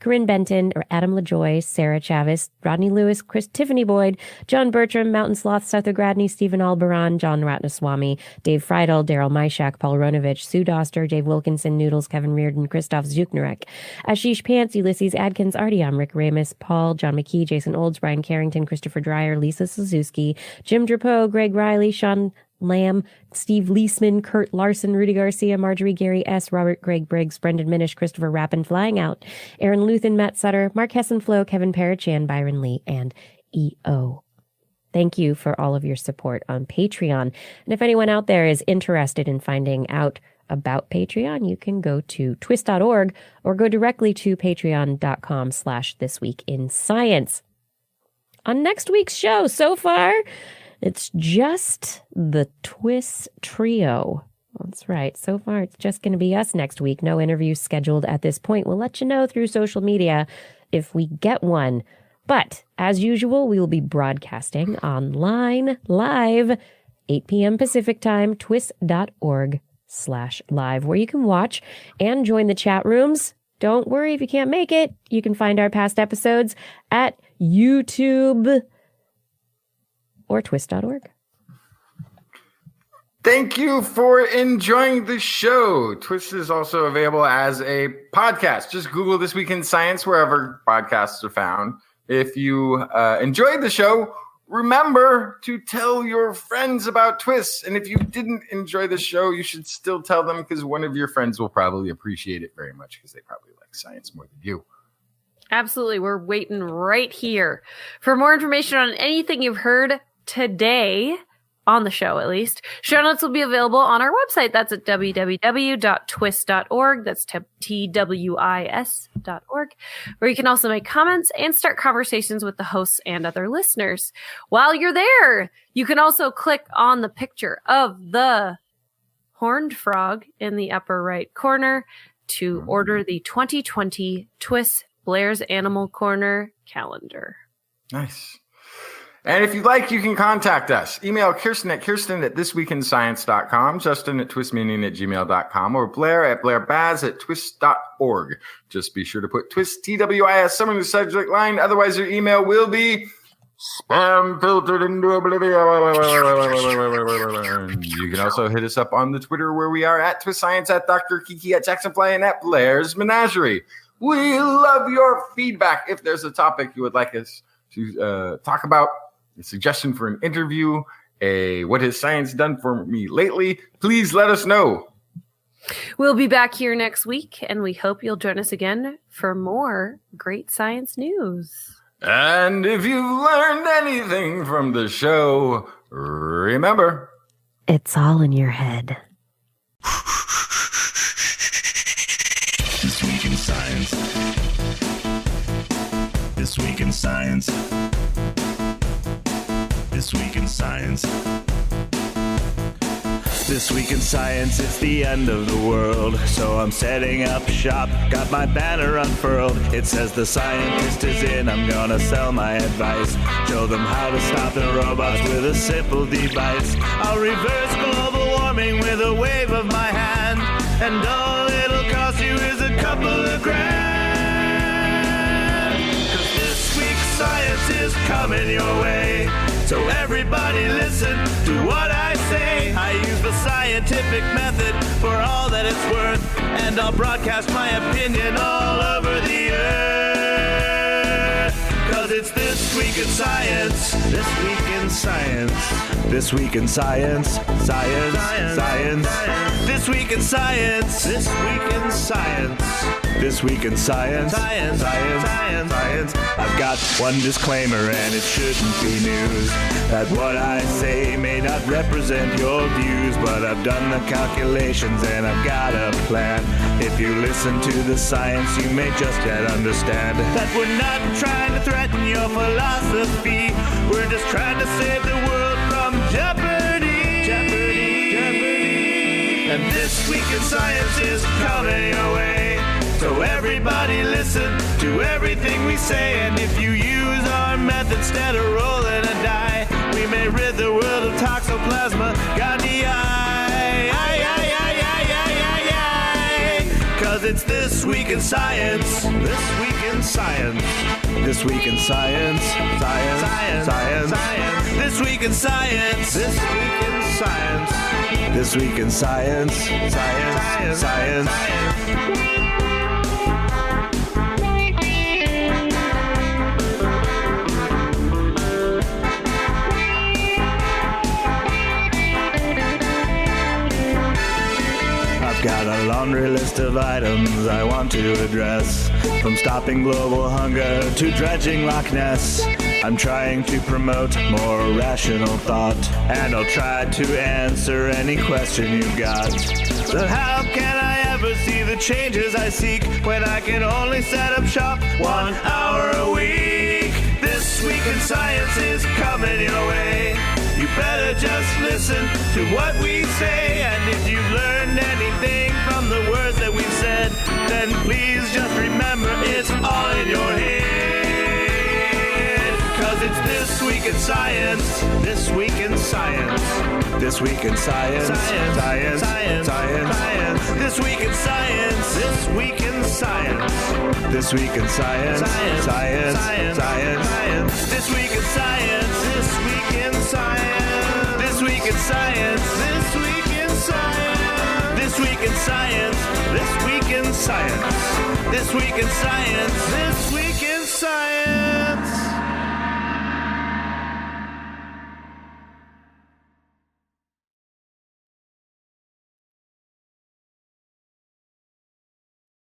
Corinne Benton, or Adam LaJoy, Sarah Chavis, Rodney Lewis, Tiffany Boyd, John Bertram, Mountain Sloth, Seth O'Gradney, Stephen Albaran, John Ratnaswamy, Dave Friedel, Daryl Myshak, Paul Ronovich, Sue Doster, Dave Wilkinson, Noodles, Kevin Reardon, Christoph Zuknarek, Ashish Pants, Ulysses Adkins, Artyom, Rick Ramus, Paul, John McKee, Jason Olds, Brian Carrington, Christopher Dreyer, Lisa Suzuki, Jim Drapeau, Greg Riley, Sean Lamb, Steve Leisman, Kurt Larson, Rudy Garcia, Marjorie, Gary S., Robert, Greg Briggs, Brendan Minish, Christopher Rappin, Flying Out, Aaron Luthen, Matt Sutter, Mark Hessen-Flo, Kevin Parachan, Byron Lee, and EO. Thank you for all of your support on Patreon. And if anyone out there is interested in finding out about Patreon, you can go to TWIS.org or go directly to patreon.com/thisweekinscience. On next week's show, so far, it's just the TWIS trio. That's right. So far, it's just going to be us next week. No interviews scheduled at this point. We'll let you know through social media if we get one. But as usual, we will be broadcasting online live, 8 p.m. Pacific time, twis.org/live, where you can watch and join the chat rooms. Don't worry if you can't make it. You can find our past episodes at YouTube or twis.org. Thank you for enjoying the show. TWIS is also available as a podcast. Just Google This Week in Science wherever podcasts are found. If you enjoyed the show, remember to tell your friends about TWIS. And if you didn't enjoy the show, you should still tell them because one of your friends will probably appreciate it very much because they probably like science more than you. Absolutely. We're waiting right here. For more information on anything you've heard today on the show, at least. Show notes will be available on our website. That's at www.twis.org. That's TWIS.org, where you can also make comments and start conversations with the hosts and other listeners. While you're there, you can also click on the picture of the horned frog in the upper right corner to order the 2020 TWIS Blair's Animal Corner calendar. Nice. And if you'd like, you can contact us. Email Kirsten at thisweekinscience.com, Justin at twistmeaning@gmail.com, or Blair at blairbaz@twist.org. Just be sure to put twist, TWIS, somewhere in the subject line. Otherwise, your email will be spam filtered into oblivion. You can also hit us up on the Twitter, where we are at Twist Science, at Dr. Kiki, at Jacksonfly, and at Blair's Menagerie. We love your feedback. If there's a topic you would like us to talk about, a suggestion for an interview, what has science done for me lately, please let us know. We'll be back here next week, and we hope you'll join us again for more great science news. And if you've learned anything from the show, remember, It's all in your head. This Week in Science. This Week in Science. This Week in Science. This Week in Science, it's the end of the world. So I'm setting up shop, got my banner unfurled. It says the scientist is in, I'm gonna sell my advice. Show them how to stop the robots with a simple device. I'll reverse global warming with a wave of my hand. And all it'll cost you is a couple of grand. 'Cause this week's science is coming your way. So everybody listen to what I say. I use the scientific method for all that it's worth. And I'll broadcast my opinion all over the earth. 'Cause it's This Week in Science. This Week in Science. This Week in Science. Science. Science. This Week in Science. This Week in Science. This Week in Science. Science. Science. Science. I've got one disclaimer, and it shouldn't be news, that what I say may not represent your views, but I've done the calculations and I've got a plan. If you listen to the science, you may just yet understand that we're not trying to threaten your philosophy. We're just trying to save the world from jeopardy. Jeopardy. Jeopardy. And This Week in Science is coming your way. So everybody listen to everything we say. And if you use our method instead of rolling a die, we may rid the world of toxoplasma gondii. 'Cause it's This Week in Science. This Week in Science. This Week in Science. Science. Science. Science. Science. This Week in Science. This Week in Science. This Week in Science. Science. Science. Science. Got a laundry list of items I want to address, from stopping global hunger to dredging Loch Ness. I'm trying to promote more rational thought, and I'll try to answer any question you've got. So how can I ever see the changes I seek when I can only set up shop 1 hour a week? This Week in Science is coming your way. You better just listen to what we say. And if you've learned anything from the words that we've said, then please just remember it's all in your head. 'Cause it's This Week in Science. This Week in Science. This Week in Science. Science. Science. Science. Science. Science. This Week in Science. This Week in Science. This Week in Science. Science. Science. Science. Science. This Week in Science. This Week in Science. This Week in Science. This Week in Science. This Week in Science. This Week in Science. This Week in Science. This Week